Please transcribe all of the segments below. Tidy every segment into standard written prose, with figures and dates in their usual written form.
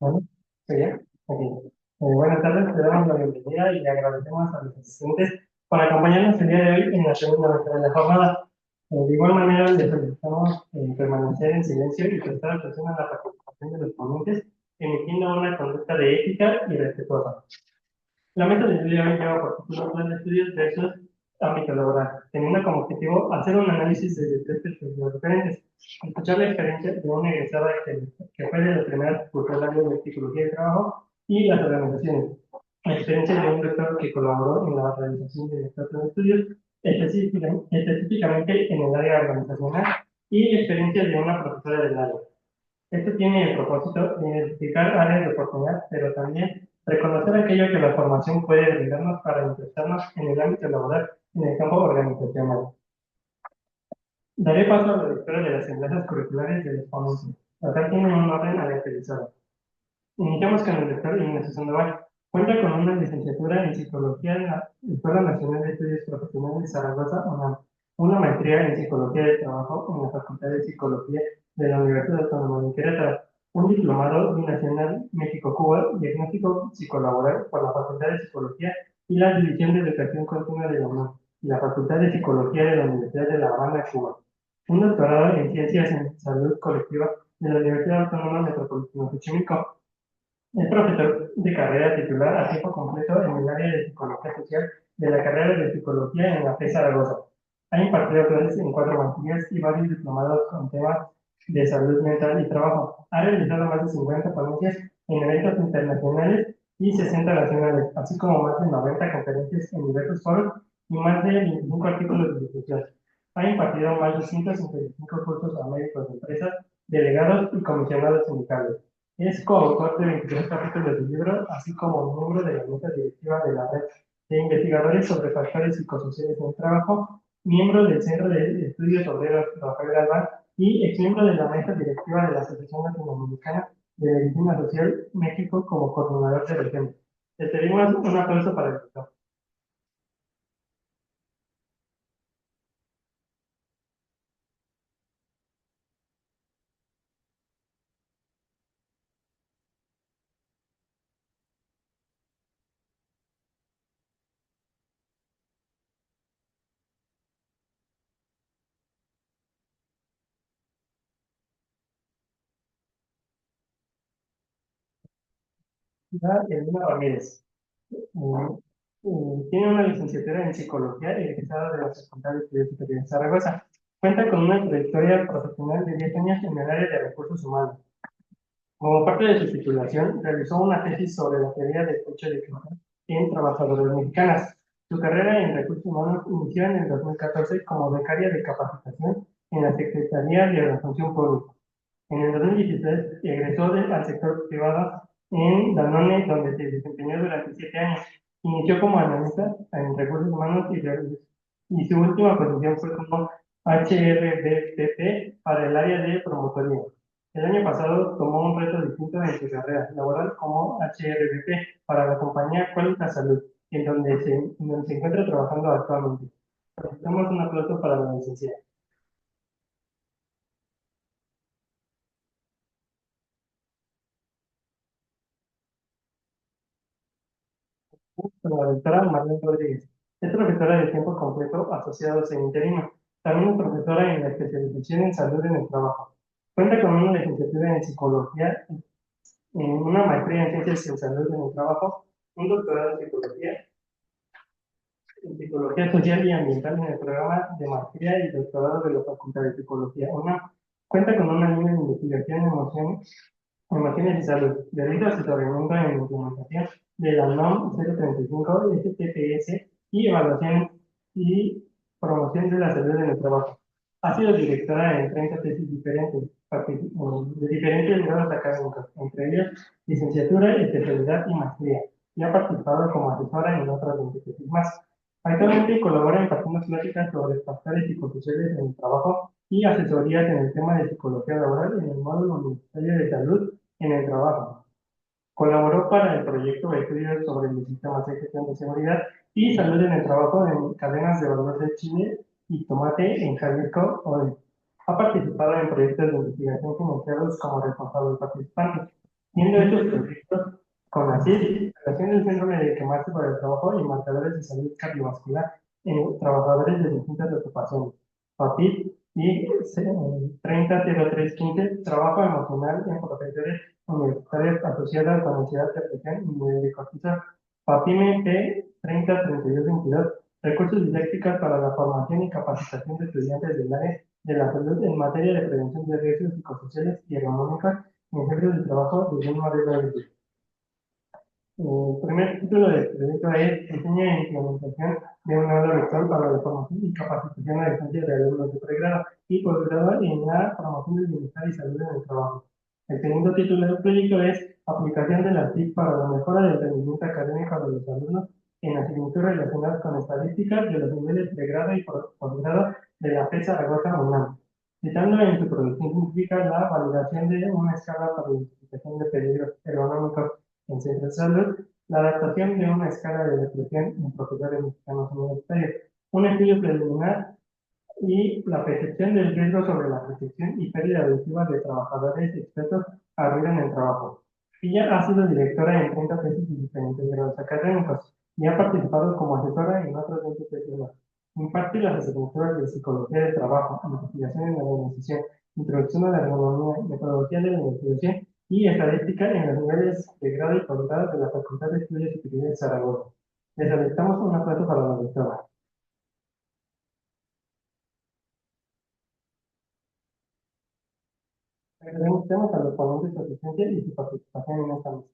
Bueno, sí, ya. Ok. Buenas tardes, te damos la bienvenida y le agradecemos a los asistentes por acompañarnos el día de hoy en la segunda mitad de la jornada. De igual manera, les solicitamos permanecer en silencio y prestar atención a la participación de los ponentes, emitiendo una conducta de ética y respetuosa. La meta del día de hoy lleva por título Plan de Estudios versus Ámbito Laboral, teniendo como objetivo hacer un análisis de tres perspectivas diferentes, escuchar la experiencia de una egresada que fue de la primera facultad del área de psicología de trabajo y las organizaciones, la experiencia de un doctor que colaboró en la realización de nuestro plan de estudios, específicamente en el área organizacional, y la experiencia de una profesora del área. Esto tiene el propósito de identificar áreas de oportunidad, pero también reconocer aquello que la formación puede brindarnos para insertarnos en el ámbito laboral, en el campo organizacional. Daré paso a la lectura de las enlaces curriculares de los ponentes. Acá tienen un orden aleatorizado. Iniciamos con el doctor Ignacio Sandoval. Cuenta con una licenciatura en Psicología en la Escuela Nacional de Estudios Profesionales de Zaragoza, UNAM, una maestría en Psicología de Trabajo en la Facultad de Psicología de la Universidad Autónoma de Querétaro, un diplomado binacional México-Cuba, diagnóstico psicolaboral por la Facultad de Psicología y la División de Educación Continua de la UNAM y la Facultad de Psicología de la Universidad de La Habana, Cuba. Un doctorado en Ciencias en Salud Colectiva de la Universidad Autónoma Metropolitana de Xochimilco. Es profesor de carrera titular a tiempo completo en el área de Psicología Social de la carrera de Psicología en la FE Zaragoza. Ha impartido clases en 4 maestrías y varios diplomados con temas de salud mental y trabajo. Ha realizado más de 50 ponencias en eventos internacionales y 60 nacionales, así como más de 90 conferencias en diversos foros y más de 25 artículos de difusión. Ha impartido más de 155 cursos a médicos de empresas, delegados y comisionados sindicales. Es coautor de 23 capítulos del libro, así como miembro de la mesa directiva de la Red de Investigadores sobre Factores Psicosociales en el Trabajo, miembro del Centro de Estudios Obreros Rafael Galván y exmiembro de la mesa directiva de la Asociación Latinoamericana de Medicina Social México como coordinador de región. Les pedimos un aplauso para el doctor. Elena Ramírez. Tiene una licenciatura en psicología egresada de la Facultad de Estudios Superiores de Zaragoza. Cuenta con una trayectoria profesional de 10 años en el área de recursos humanos. Como parte de su titulación, realizó una tesis sobre la teoría del techo de cristal en trabajadoras mexicanas. Su carrera en recursos humanos inició en el 2014 como becaria de capacitación en la Secretaría de la Función Pública. En el 2016 al sector privado en Danone, donde se desempeñó durante 7 años. Inició como analista en recursos humanos y su última posición fue como HRBPP para el área de promotoría. El año pasado tomó un reto distinto en su carrera laboral como HRBP para la compañía Qualitas Salud, en donde se encuentra trabajando actualmente. Damos un aplauso para la licenciada. Con la doctora Marlene Rodríguez. Es profesora de tiempo completo asociados en interino. También es profesora en la especialización en salud en el trabajo. Cuenta con una licenciatura en psicología, en una maestría en ciencias en salud en el trabajo, un doctorado en psicología social y ambiental en el programa de maestría y doctorado de la Facultad de Psicología UNAM. Cuenta con una línea de investigación en emociones y salud, debido a su tratamiento en implementación de la NOM 035 STPS y evaluación y promoción de la salud en el trabajo. Ha sido directora en 30 tesis diferentes, de diferentes grados académicos, entre ellos licenciatura, especialidad y maestría, y ha participado como asesora en otras 20 tesis más. Actualmente colabora impartiendo pláticas sobre factores psicosociales en el trabajo y asesorías en el tema de psicología laboral en el módulo universitario de salud en el trabajo. Colaboró para el proyecto de estudios sobre los sistemas de gestión de seguridad y salud en el trabajo en cadenas de valor de Chile y tomate en Jalisco hoy. Ha participado en proyectos de investigación financiados como responsable participante. Siendo estos proyectos con así relación del síndrome de quemarse por el trabajo y marcadores de salud cardiovascular en trabajadores de distintas ocupaciones. PAPIT y 300315, trabajo emocional en profesores universitarios asociados con ansiedad, depresión y nivel de cortisol. PAPIME P 303222, recursos didácticos para la formación y capacitación de estudiantes del área de la salud en materia de prevención de riesgos psicosociales y ergonómicos en centros de trabajo de un modelo de vida. El primer título del proyecto es Diseño e implementación de un aula virtual para la formación y capacitación a distancia de alumnos de pregrado y posgrado en la promoción del bienestar y salud en el trabajo. El segundo título del proyecto es Aplicación de las TIC para la mejora del rendimiento académico de los alumnos en asignaturas relacionadas con estadísticas de los niveles pregrado y posgrado de la FES Zaragoza UNAM. Citando en su producción significa la validación de una escala para la identificación de peligros ergonómicos en centros de salud, la adaptación de una escala de depresión en profesores mexicanos universitarios, un estudio preliminar y la percepción del riesgo sobre la protección y pérdida auditiva de trabajadores expertos a ruido en el trabajo. Ella ha sido directora en 30 tesis y diferentes grados académicos y ha participado como asesora en otros 20 tesis más. Imparte las asignaturas de psicología del trabajo, investigación en la organización, introducción a la ergonomía, metodología de la investigación y estadística en los niveles de grado y posgrado de la Facultad de Estudios Superiores de Zaragoza. Les solicitamos un aplauso para la doctora. Agradecemos a los ponentes su asistencia y su participación en esta mesa.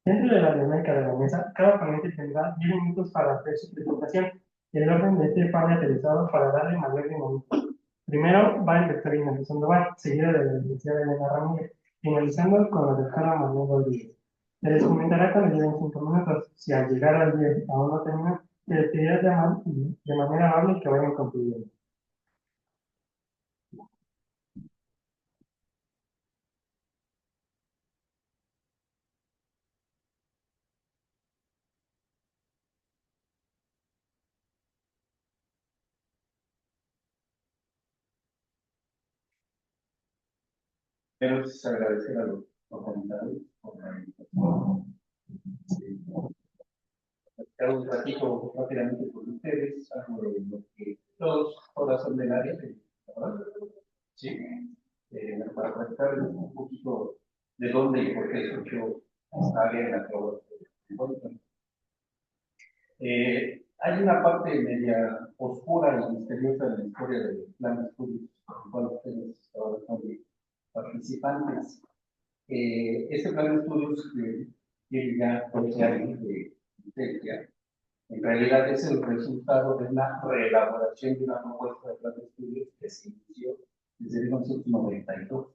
Dentro de la dinámica de la mesa, cada ponente tendrá 10 minutos para hacer su presentación. El orden de este panel utilizado para darle mayor dinamismo. Primero va el doctor Ignacio Sandoval, seguido de la licenciada Elena Ramírez, finalizando con la doctora Manuel Rodríguez. Se les comentará cuando lleguen 5 minutos. Si al llegar al 10 aún no terminan, se les pedirá de manera amable que vayan concluyendo. Pero es agradecer a los comentarios por la invitación. Platicar un ratito rápidamente con ustedes, algo de lo que todas son del área, ¿verdad? Sí. Para platicar un poquito de dónde y por qué surgió esta área en la que ahora estoy. Hay una parte media oscura y misteriosa en la historia del plan de estudios, con el cual ustedes ahora son participantes. Este plan de estudios que tiene ya 12 años de existencia, en realidad es el resultado de una reelaboración de una propuesta de plan de estudios que se inició desde 1992.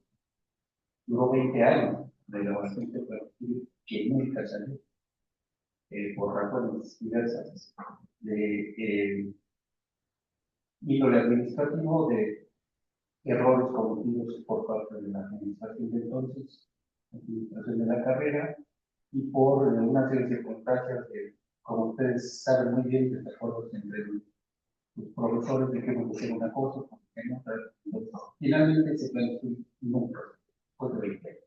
Duró 20 años de elaboración de plan de estudios que nunca salió, por razones diversas de índole administrativo, de errores cometidos por parte de la administración de entonces, administración de la carrera, y por una serie de circunstancias de, como ustedes saben muy bien, desacuerdos entre los profesores de que vamos a hacer una cosa, porque no, finalmente se planteó nunca, después de 20 años.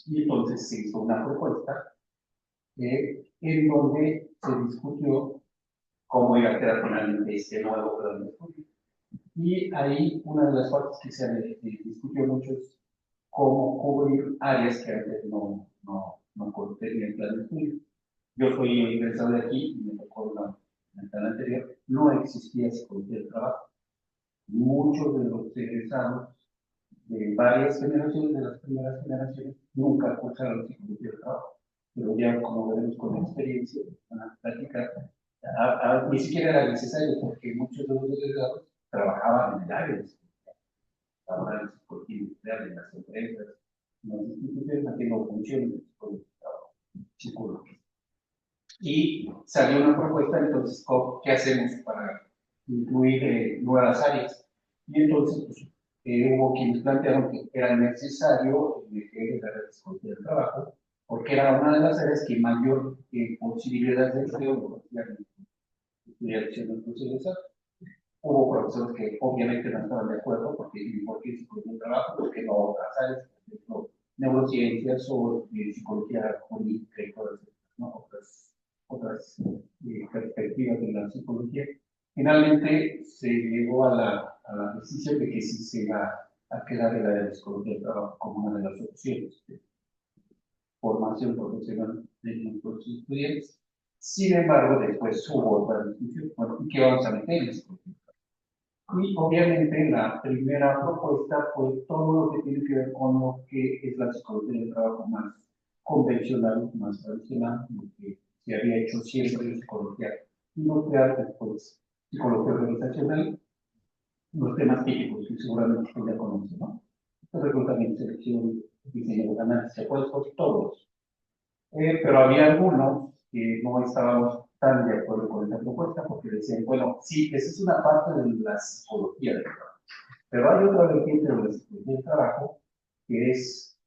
Y entonces se hizo una propuesta en donde se discutió cómo iba a quedar finalmente este nuevo plan de estudio. Y ahí una de las partes que se discutió mucho es cómo cubrir áreas que antes no contenían el plan de estudio. Yo soy ingresado de aquí y me tocó la ventana anterior, no existía psicología del trabajo. Muchos de los egresados de varias generaciones, de las primeras generaciones, nunca cursaron psicología del trabajo. Pero ya, como veremos con la experiencia, una práctica, ni siquiera era necesario porque muchos de los egresados trabajaban en el área de psicología, trabajaban en psicología industrial, en las empresas, en las instituciones haciendo funciones de psicología. Y salió una propuesta, entonces, ¿qué hacemos para incluir nuevas áreas? Y entonces, pues, hubo quienes plantearon que era necesario meter el área de psicología del trabajo, porque era una de las áreas que mayor posibilidades de empleo estudiar en los procesos. Hubo profesores que obviamente no estaban de acuerdo porque ¿por qué psicología del trabajo? Porque no otras áreas, por ejemplo, neurociencias o psicología jurídica y todas esas, ¿no? otras perspectivas de la psicología. Finalmente se llegó a la decisión de que sí se iba a quedar el área de psicología del trabajo como una de las opciones de formación profesional de nuestros estudiantes. Sin embargo, después hubo otra discusión, bueno, ¿y qué vamos a meter en psicología? Y obviamente la primera propuesta fue todo lo que tiene que ver con lo que es la psicología del trabajo más convencional, más tradicional, lo que se había hecho siempre en psicología industrial, después psicología organizacional, los temas típicos que seguramente usted ya conoce, ¿no? Reclutamiento, selección, diseño de análisis de puestos, todos. Pero había algunos que no estábamos tan de acuerdo con esta propuesta porque decían, bueno, sí, esa es una parte de la psicología del trabajo, pero hay otra vertiente de la psicología del trabajo que es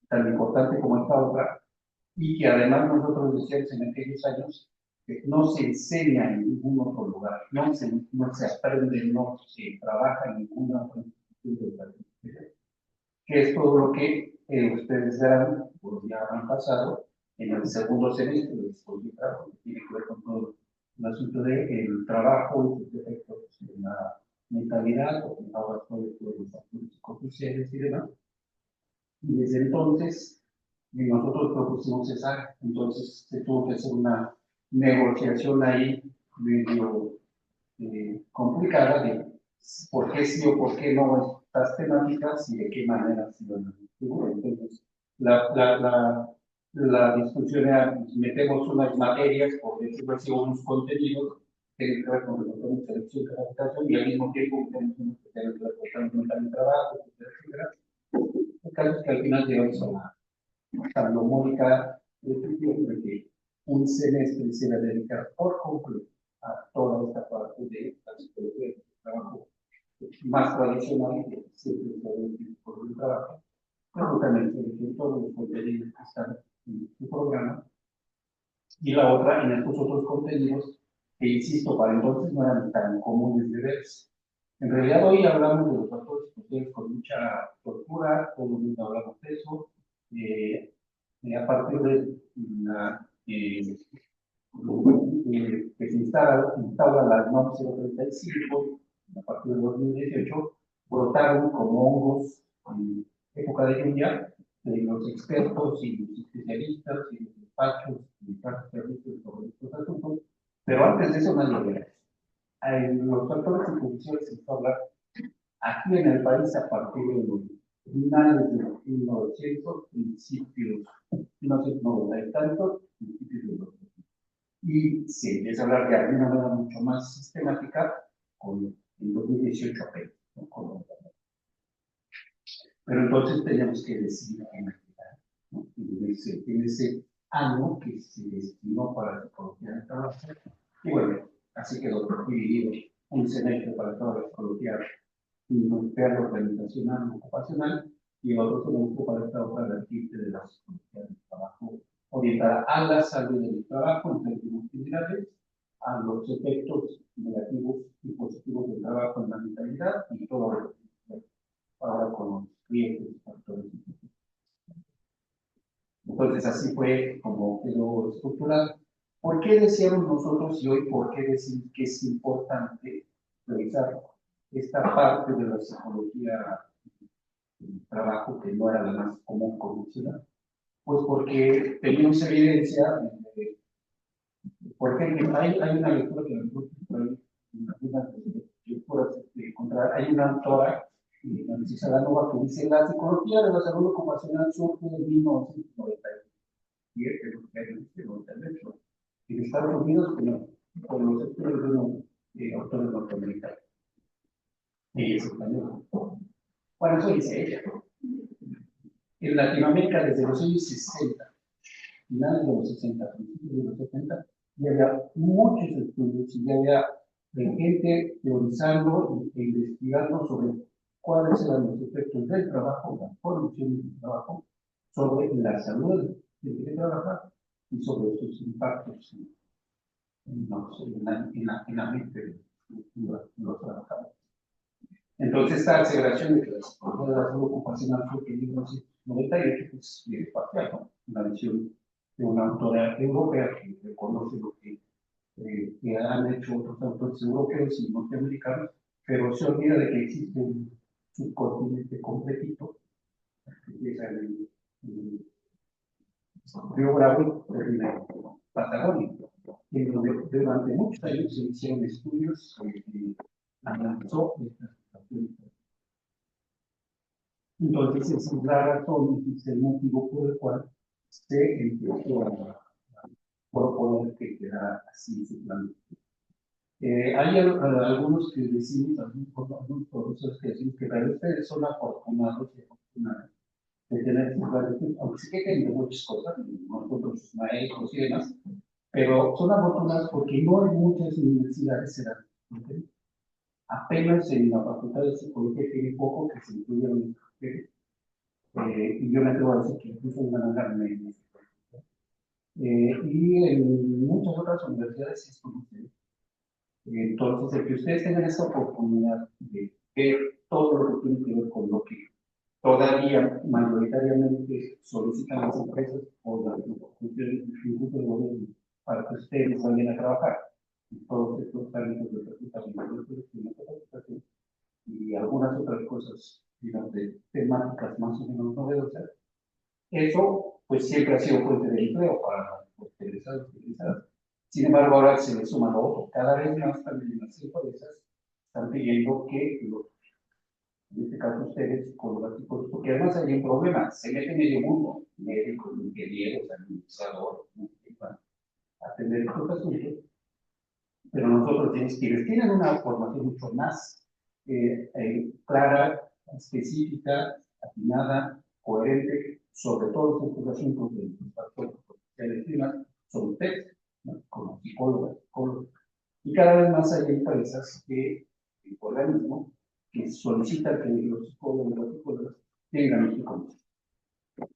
tan importante como esta otra y que además nosotros decíamos en aquellos años que no se enseña en ningún otro lugar, no se aprende, no se trabaja en ninguna otra institución de la que es todo lo que ustedes verán, o ya han pasado, en el segundo semestre de psicología del trabajo, que tiene que ver con todo el asunto del trabajo y sus efectos en la mentalidad, o en ahora todo los factores psicosociales y demás. Y desde entonces, nosotros propusimos esa, entonces se tuvo que hacer una negociación ahí medio complicada de por qué sí o por qué no estas temáticas y de qué manera se van a distribuir. Entonces, la discusión era, metemos unas materias, por decirlo así, unos contenidos que tienen que ver con el selección y capacitación y al mismo tiempo tenemos unos que tienen que ver con el mental de trabajo, etcétera, etcétera. El caso es que al final llegamos a una salomónica decisión de que un semestre se va a dedicar por completo a toda esta parte de la psicología del trabajo más tradicional que siempre se ha visto por el trabajo, pero también se refiere todos los contenidos que están en su programa, y la otra en estos otros contenidos que, insisto, para entonces no eran tan comunes de ver. En realidad hoy hablamos de los factores sociales con mucha tortura, todo el mundo hablamos de eso, a partir de la que se instala la NOM 035, a partir de 2018, brotaron como hongos en época de lluvia de los expertos y los especialistas y los despachos y casos servicios sobre estos asuntos, pero antes de eso nadie había hecho. Los factores psicosociales se empezó a hablar aquí en el país a partir de los finales de los 1900, principios, 1990 y tantos, principios de los y se empieza a hablar de alguna manera mucho más sistemática con, en 2018 apenas, ¿no? Pero entonces teníamos que decidir en actividad, ¿no? En ese año que se destinó para la psicología del trabajo, y bueno, así quedó dividido un semestre para toda la psicología industrial, organizacional, ocupacional, y otro semestre para esta otra vertiente de la psicología del trabajo, orientada a la salud del trabajo en términos generales, a los efectos negativos y positivos del trabajo en la mentalidad y todo lo que ahora con los riesgos y factores. Entonces así fue como quedó estructurado. ¿Por qué decíamos nosotros y hoy por qué decir que es importante revisar esta parte de la psicología del trabajo que no era la más común convencional? Pues porque teníamos evidencia, por ejemplo, hay una lectura que me gusta por ahí, en algunas lecturas encontrar, hay una autora, Francisca Lanova, que dice: la psicología de la salud ocupacional surge en 1997, 98, en Estados Unidos, con los estudios de unos autores norteamericanos. Y es español. Bueno, eso dice ella. En Latinoamérica, desde los años 60, finales de los 60, principios de los 70, ya había muchos estudios y ya había gente teorizando e investigando sobre cuáles eran los efectos del trabajo, las condiciones del trabajo, sobre la salud del que trabaja y sobre sus impactos en la mente. los trabajadores. Entonces, esta aceleración de que las de la salud ocupacional fue que en 1998 pues, es parcial, ¿no? Una visión de una autora europea que reconoce lo que han hecho otros autores europeos y norteamericanos, pero se olvida de que existe un subcontinente completito, que empieza en el Río Bravo y termina en Patagonia, en donde durante muchos años se hicieron estudios que analizó estas situaciones. Entonces, esa es la razón y es el motivo por el cual se empezó a proponer que quedara así su plan. Hay algunos que decimos, algunos profesores que decimos que realmente ustedes son afortunados y afortunadas de tener su plan, aunque sí que tienen muchas cosas, nosotros maestros y demás, pero son afortunados porque no hay muchas universidades cerradas. ¿Okay? Apenas en la Facultad de Psicología tiene poco que se incluyeron y yo me atrevo a decir que incluso van a ganar menos. Y en muchas otras universidades es como entonces, el que ustedes tengan esa oportunidad de ver todo lo que tiene que ver con lo que todavía mayoritariamente solicitan las empresas o las institutos de gobierno para que ustedes vayan a trabajar en todos estos trámites de reclutamiento y algunas otras cosas, digamos, de temáticas más o menos novedosas, eso pues siempre ha sido fuente de empleo para los interesados. Sin embargo, ahora se le suma lo otro. Cada vez más también las empresas están pidiendo que, en este caso ustedes, con los tipos, porque además hay un problema, se mete medio mundo, médicos, ingenieros, administradores, para atender estos asuntos, pero nosotros quienes tienen una formación mucho más clara, específica, afinada, coherente, sobre todos estos asuntos de los factores potenciales clima, son ustedes, ¿no? Como psicólogas, psicólogos. Y cada vez más hay empresas que, organismos, que solicitan que los psicólogos y las psicólogas tengan este conocimiento.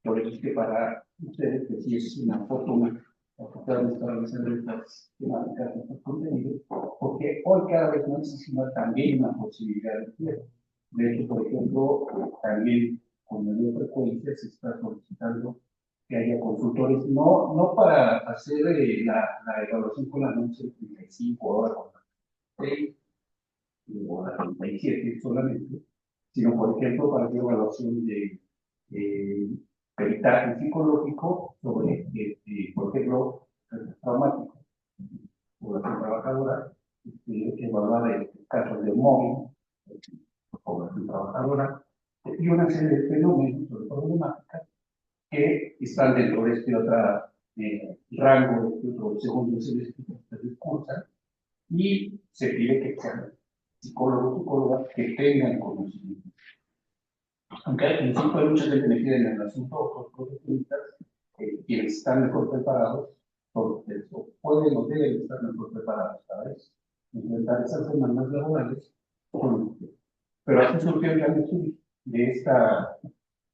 Por eso es que para ustedes, que sí es una fortuna, puedan estar realizando estas temáticas, estos contenidos, porque hoy cada vez más existe también una posibilidad de empleo. De hecho, por ejemplo, también con mayor frecuencia se está solicitando que haya consultores, no para hacer la evaluación con la noche de 35 horas o la 6 o la 37 solamente, sino por ejemplo para hacer evaluación de peritaje psicológico sobre, por ejemplo, traumático, población trabajadora, evaluar casos de móvil, población trabajadora, y una serie de fenómenos sobre problemáticas que están dentro de este otro rango, de este otro segundo semestre que se cursa, y se pide que sean psicólogos, psicólogas que tengan conocimiento. Aunque al principio hay mucha gente metida en el asunto, otros profesionistas, quienes están mejor preparados, todos eso, pueden o deben estar mejor preparados para eso, enfrentar esas demandas laborales con usted. Pero así surgió el gran estudio de esta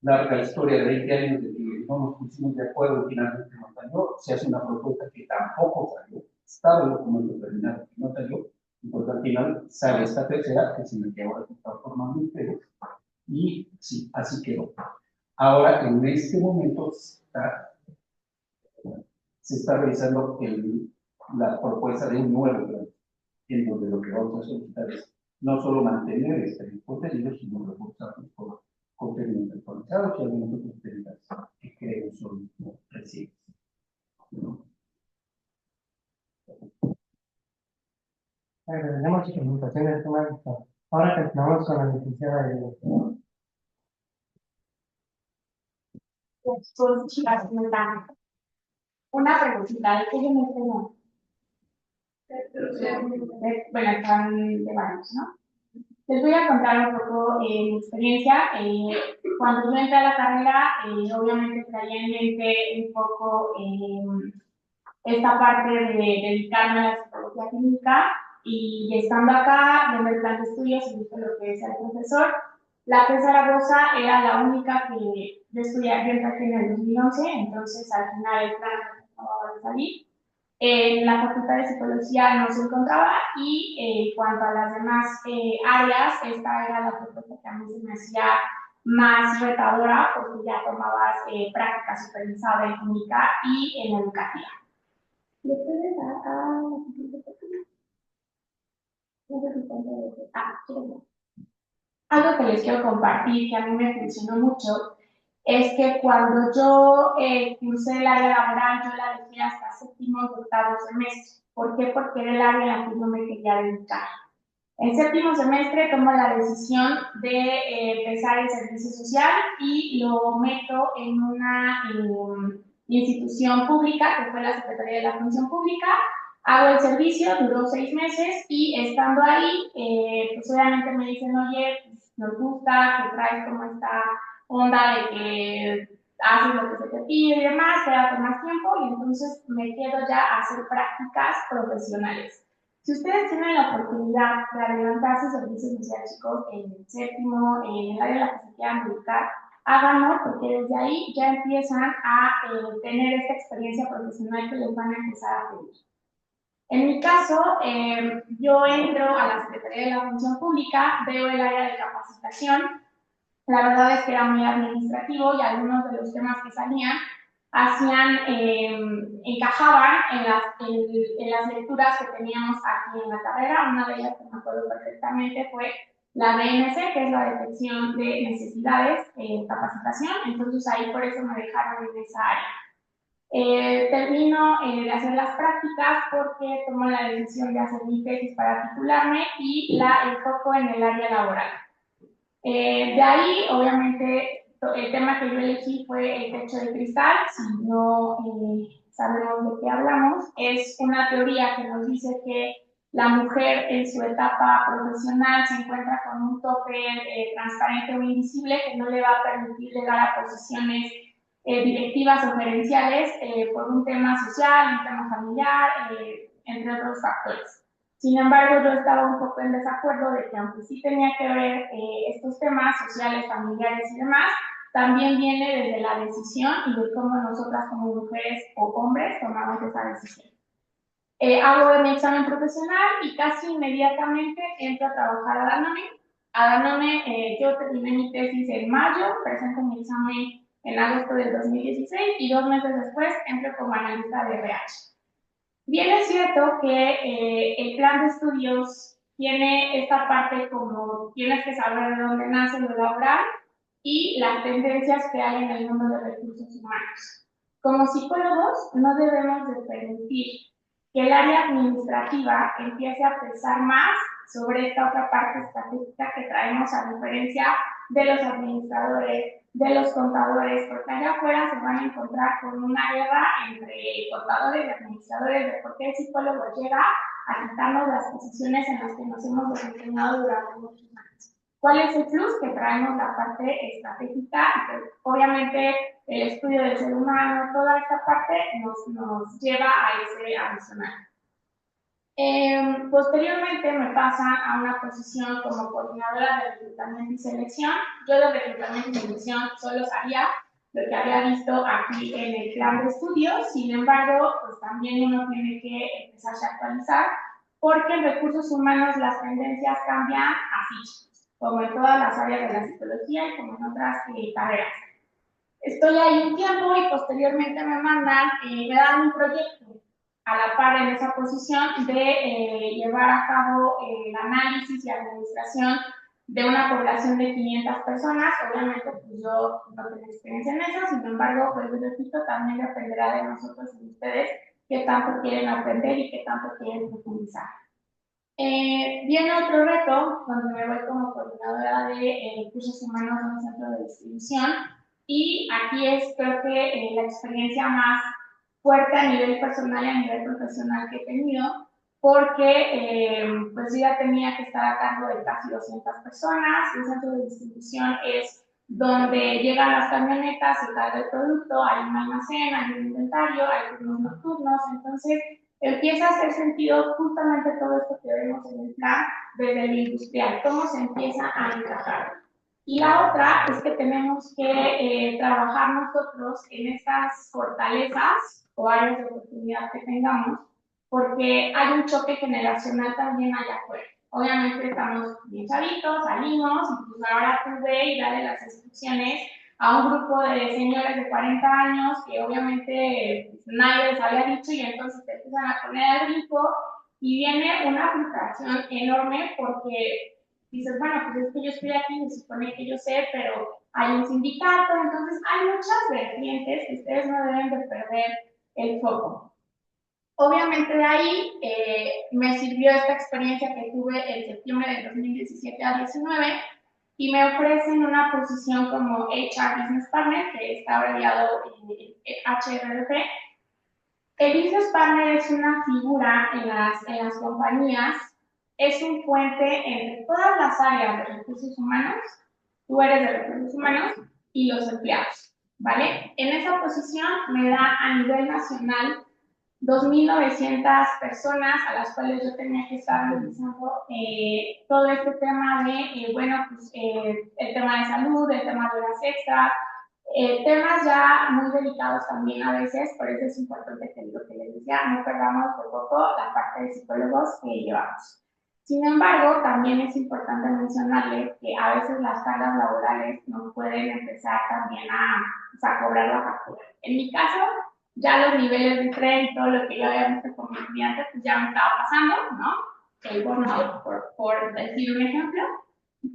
larga historia de 20 años de que no nos pusimos de acuerdo y finalmente no salió, se hace una propuesta que tampoco salió, estaba el documento terminado que no salió, y pues al final sale esta tercera que se me quedó ahora que está formando ustedes, y sí, así quedó. Ahora, en este momento, se está realizando la propuesta de un nuevo plan, en donde lo que vamos a solicitar es no solo mantener este contenido, sino reforzarlos por contenidos actualizados y algunos otros temas que creo son recientes. Agradecemos su presentación del tema. Ahora continuamos con la licenciada de Pues, chicas, una preguntita, ¿de qué yo me enseño? Bueno, están de varios, ¿no? Les voy a contar un poco mi experiencia. Cuando yo entré a la carrera, obviamente traía en mente un poco esta parte de dedicarme a la psicología clínica y estando acá, viendo el plan de estudios y visto lo que decía el profesor, la PES Zaragoza era la única que yo estudié, yo entré en el 2011, entonces al final el plan acababa de salir. En la Facultad de Psicología no se encontraba y en cuanto a las demás áreas, esta era la propuesta que a mí se me hacía más retadora porque ya tomabas práctica supervisada en clínica y en educativa. ¿Le puedes dar a la siguiente página? No sé si tengo que... quiero ver. Algo que les quiero compartir que a mí me funcionó mucho es que cuando yo cursé el área laboral, yo la dejé hasta séptimo y octavo semestre. ¿Por qué? Porque era el área en la que yo me quería dedicar. En séptimo semestre tomo la decisión de empezar el servicio social y lo meto en una institución pública, que fue la Secretaría de la Función Pública. Hago el servicio, duró 6 meses y estando ahí, pues obviamente me dicen, oye, pues, nos gusta que traes como esta onda de que haces lo que se te pide y demás, te da más tiempo y entonces me quedo ya a hacer prácticas profesionales. Si ustedes tienen la oportunidad de adelantarse servicio social, chicos, en el séptimo, en el área en la que se quieran dedicar, háganlo porque desde ahí ya empiezan a tener esta experiencia profesional que les van a empezar a pedir. En mi caso, yo entro a la Secretaría de la Función Pública, veo el área de capacitación. La verdad es que era muy administrativo y algunos de los temas que salían encajaban en las lecturas que teníamos aquí en la carrera. Una de ellas que me acuerdo perfectamente fue la DNC, que es la detección de necesidades en capacitación. Entonces ahí por eso me dejaron en esa área. Termino de hacer las prácticas porque tomo la decisión de hacer mi tesis para titularme y la enfoco en el área laboral. De ahí, obviamente, el tema que yo elegí fue el techo de cristal. Si no sabemos de qué hablamos, es una teoría que nos dice que la mujer en su etapa profesional se encuentra con un tope transparente o invisible que no le va a permitir llegar a posiciones directivas o gerenciales por un tema social, un tema familiar, entre otros factores. Sin embargo, yo estaba un poco en desacuerdo de que aunque sí tenía que ver estos temas sociales, familiares y demás, también viene desde la decisión y de cómo nosotras como mujeres o hombres tomamos esa decisión. Hago mi examen profesional y casi inmediatamente entro a trabajar a Danone. A Danone yo terminé mi tesis en mayo, presento mi examen en agosto del 2016 y 2 meses después entro como analista de RH. Bien es cierto que el plan de estudios tiene esta parte como tienes que saber de dónde nace lo laboral y las tendencias que hay en el mundo de recursos humanos. Como psicólogos no debemos de permitir que el área administrativa empiece a pesar más sobre esta otra parte estratégica que traemos a diferencia de los administradores, de los contadores, porque allá afuera se van a encontrar con una guerra entre contadores y administradores de por qué el psicólogo llega a quitarnos las posiciones en las que nos hemos desempeñado durante muchos años. ¿Cuál es el plus? Que traemos la parte estratégica y que obviamente el estudio del ser humano, toda esta parte nos lleva a ese adicional. Posteriormente me pasan a una posición como coordinadora de reclutamiento y selección. Yo de reclutamiento y selección solo sabía lo que había visto aquí en el plan de estudios, sin embargo, pues también uno tiene que empezarse a actualizar, porque en recursos humanos las tendencias cambian así, como en todas las áreas de la psicología y como en otras carreras. Estoy ahí un tiempo y posteriormente me dan un proyecto a la par en esa posición de llevar a cabo el análisis y administración de una población de 500 personas. Obviamente, pues yo no tengo experiencia en eso, sin embargo, pues repito, también dependerá de nosotros y de ustedes qué tanto quieren aprender y qué tanto quieren profundizar. Viene otro reto, donde me voy como coordinadora de recursos humanos en un centro de distribución, y aquí es creo que la experiencia más fuerte a nivel personal y a nivel profesional que he tenido, porque pues yo ya tenía que estar a cargo de casi 200 personas. Un centro de distribución es donde llegan las camionetas, se carga el producto, hay un almacén, hay un inventario, hay turnos nocturnos, entonces empieza a hacer sentido justamente todo esto que vemos en el plan desde el industrial, cómo se empieza a encajar. Y la otra es que tenemos que trabajar nosotros en estas fortalezas o áreas de oportunidad que tengamos porque hay un choque generacional también allá afuera. Obviamente estamos bien chavitos, salimos, y pues ahora tú ve y dale las instrucciones a un grupo de señores de 40 años que obviamente pues, nadie les había dicho y entonces te empiezan a poner al brinco y viene una frustración enorme porque dices, bueno, pues es que yo estoy aquí, se supone que yo sé, pero hay un sindicato, entonces hay muchas vertientes que ustedes no deben de perder el foco. Obviamente de ahí me sirvió esta experiencia que tuve en septiembre del 2017 a 19 y me ofrecen una posición como HR Business Partner, que está abreviado en HRBP. El Business Partner es una figura en las compañías, es un puente entre todas las áreas de recursos humanos, tú eres de recursos humanos, y los empleados, ¿vale? En esa posición me da a nivel nacional 2.900 personas a las cuales yo tenía que estar revisando todo este tema de, bueno, pues el tema de salud, el tema de horas extras, temas ya muy delicados también a veces, por eso es importante que lo que les decía, no perdamos de poco la parte de psicólogos que llevamos. Sin embargo, también es importante mencionarles que a veces las cargas laborales nos pueden empezar también a cobrar la factura. En mi caso, ya los niveles de tren y todo lo que yo había visto con mis clientes, pues ya me estaba pasando, ¿no? El burnout, por decir un ejemplo.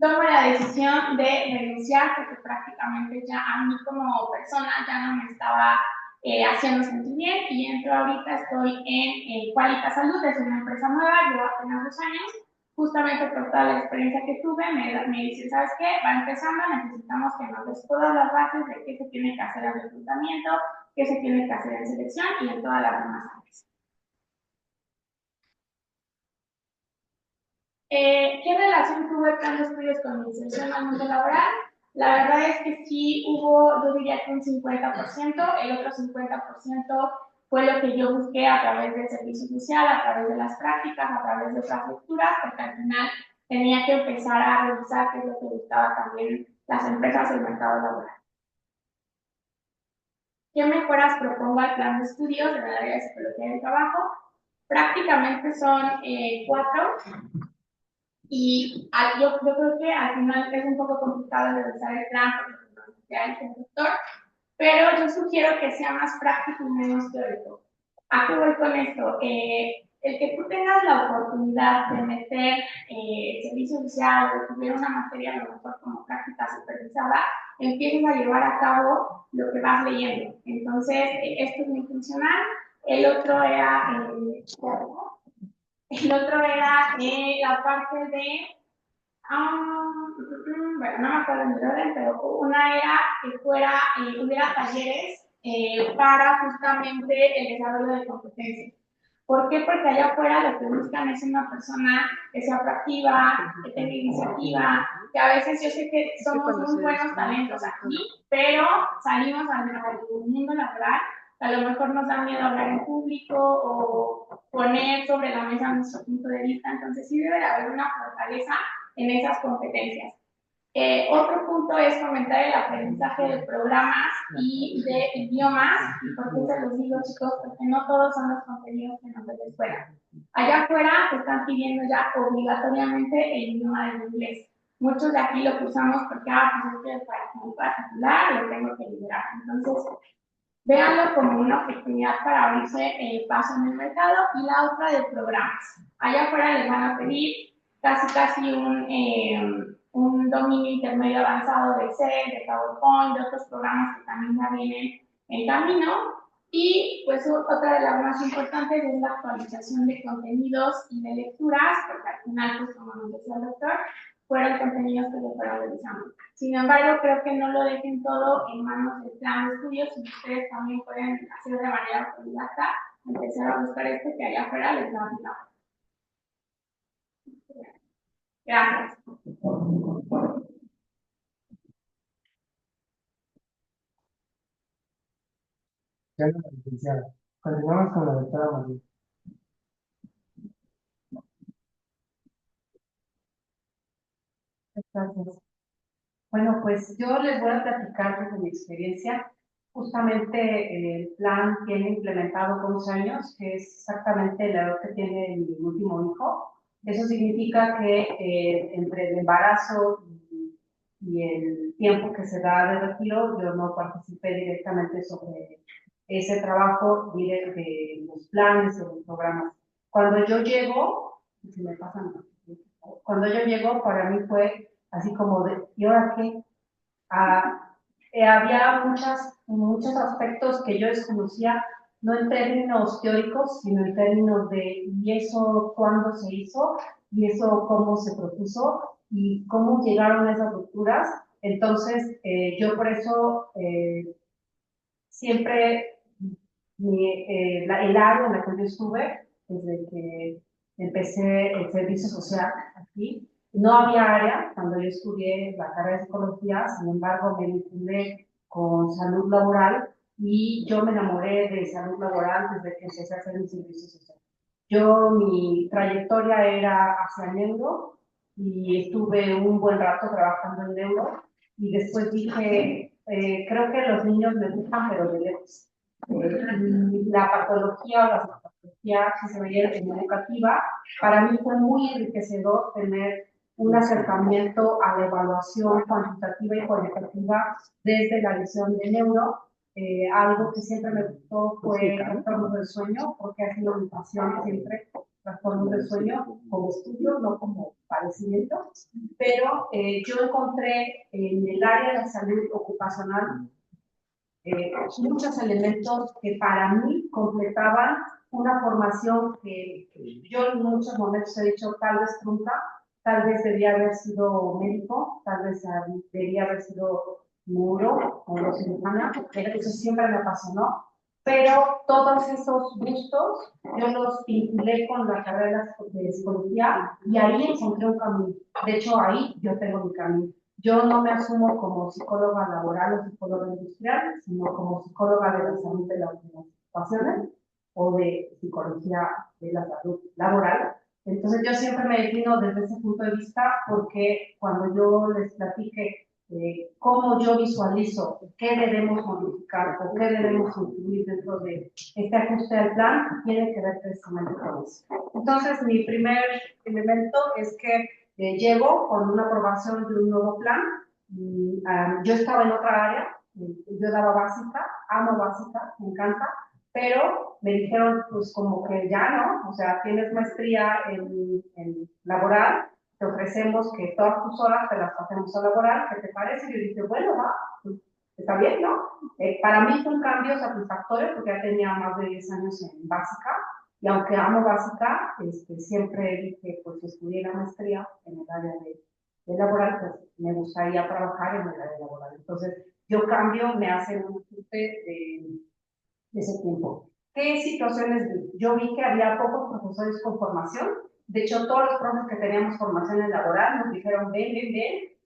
Tomo la decisión de renunciar porque prácticamente ya a mí como persona ya no me estaba haciendo sentir bien y entro ahorita, estoy en Qualita Salud, es una empresa nueva, llevo apenas 2 años, justamente por toda la experiencia que tuve, me dicen, ¿sabes qué? Va empezando, necesitamos que nos des todas las bases de qué se tiene que hacer en reclutamiento, qué se tiene que hacer en selección y en todas las demás áreas. ¿Qué relación tuvo el plan de estudios con mi inserción al mundo laboral? La verdad es que sí hubo, yo diría que un 50%, el otro 50% fue lo que yo busqué a través del servicio social, a través de las prácticas, a través de otras lecturas, porque al final tenía que empezar a revisar qué es lo que buscaba también las empresas del mercado laboral. ¿Qué mejoras propongo al plan de estudios de la área de psicología del trabajo? Prácticamente son 4. Y yo creo que al final es un poco complicado realizar el plan porque no sea el conductor, pero yo sugiero que sea más práctico y menos teórico. ¿A qué voy con esto? El que tú tengas la oportunidad de meter servicio social o tuviera una materia a lo mejor como práctica supervisada, empieces a llevar a cabo lo que vas leyendo. Entonces, esto es muy funcional. El otro era la parte de bueno, no me acuerdo en el orden, pero una era que hubiera talleres para justamente el desarrollo de competencias. ¿Por qué? Porque allá afuera lo que buscan es una persona que sea proactiva, que tenga iniciativa, que a veces yo sé que somos muy buenos talentos aquí, pero salimos al mundo laboral, a lo mejor nos da miedo hablar en público o poner sobre la mesa nuestro punto de vista, entonces sí debe de haber una fortaleza en esas competencias. Otro punto es fomentar el aprendizaje de programas y de idiomas. ¿Y por qué se los digo, chicos? Porque no todos son los contenidos que nos dan la escuela. Allá afuera se están pidiendo ya obligatoriamente el idioma del inglés. Muchos de aquí lo que usamos porque, pues es que para mi particular lo tengo que liberar. Entonces, véanlo como una oportunidad para abrirse paso en el mercado y la otra de programas. Allá afuera les van a pedir casi un dominio intermedio avanzado de Excel, de PowerPoint, de otros programas que también ya vienen en camino. Y pues otra de las más importantes es la actualización de contenidos y de lecturas, porque al final, pues como nos decía el doctor, fueron contenidos que se fueron revisando. Sin embargo, creo que no lo dejen todo en manos del plan de estudios, y ustedes también pueden hacer de manera autodidacta, empezar a buscar esto que allá afuera les va a ayudar. Gracias. Gracias, licenciada. Continuamos con la doctora María. Gracias. Bueno, pues yo les voy a platicar desde mi experiencia justamente el plan tiene implementado 11 años, que es exactamente la edad que tiene mi último hijo. Eso significa que entre el embarazo y el tiempo que se da de retiro, yo no participé directamente sobre ese trabajo de los planes o los programas. Cuando yo llego, si me pasan, cuando yo llego, para mí fue así como de, ¿y ahora qué? Había muchos aspectos que yo desconocía, no en términos teóricos, sino en términos de ¿y eso cuándo se hizo? ¿Y eso cómo se propuso? ¿Y cómo llegaron a esas rupturas? Entonces, yo por eso siempre el área en la que yo estuve, desde que empecé el servicio social aquí, no había área cuando yo estudié la carrera de psicología, sin embargo me vinculé con salud laboral y yo me enamoré de salud laboral desde que empecé a hacer mi servicio social. Mi trayectoria era hacia neuro y estuve un buen rato trabajando en neuro y después dije, creo que los niños me gustan, pero de lejos. La patología o la patología que se veía en educativa, para mí fue muy enriquecedor tener un acercamiento a la evaluación cuantitativa y cualitativa desde la visión de neuro. Algo que siempre me gustó fue trastornos del sueño, porque ha sido mi pasión siempre, trastornos del sueño como estudio, no como padecimiento. Pero yo encontré en el área de la salud ocupacional muchos elementos que para mí completaban una formación que yo en muchos momentos he dicho tal vez trunca, tal vez debía haber sido médico, tal vez debía haber sido neuro o neurocirujana, eso siempre me apasionó, pero todos esos gustos yo los vinculé con la carrera de psicología y ahí encontré un camino. De hecho, ahí yo tengo mi camino. Yo no me asumo como psicóloga laboral o psicóloga industrial, sino como psicóloga de la salud de las ocupaciones o de psicología de la salud laboral. Entonces yo siempre me defino desde ese punto de vista porque cuando yo les platique cómo yo visualizo qué debemos modificar o qué debemos incluir dentro de este ajuste al plan, tiene que ver precisamente con eso. Entonces mi primer elemento es que llego con una aprobación de un nuevo plan. Yo estaba en otra área, yo daba básica, amo básica, me encanta, pero me dijeron, pues como que ya no, o sea, tienes maestría en laboral, te ofrecemos que todas tus horas te las pasemos a laboral, ¿qué te parece? Y yo dije, bueno, va, pues, está bien, ¿no? Para mí fue un cambio satisfactorio porque ya tenía más de 10 años en básica, y aunque amo básica, siempre dije, pues si estudié la maestría en el área de laboral, pues me gustaría trabajar en el área laboral. Entonces, yo cambio, me hacen un ajuste de ese tiempo. ¿Qué situaciones vi? Yo vi que había pocos profesores con formación. De hecho, todos los profes que teníamos formación en laboral nos dijeron, ven,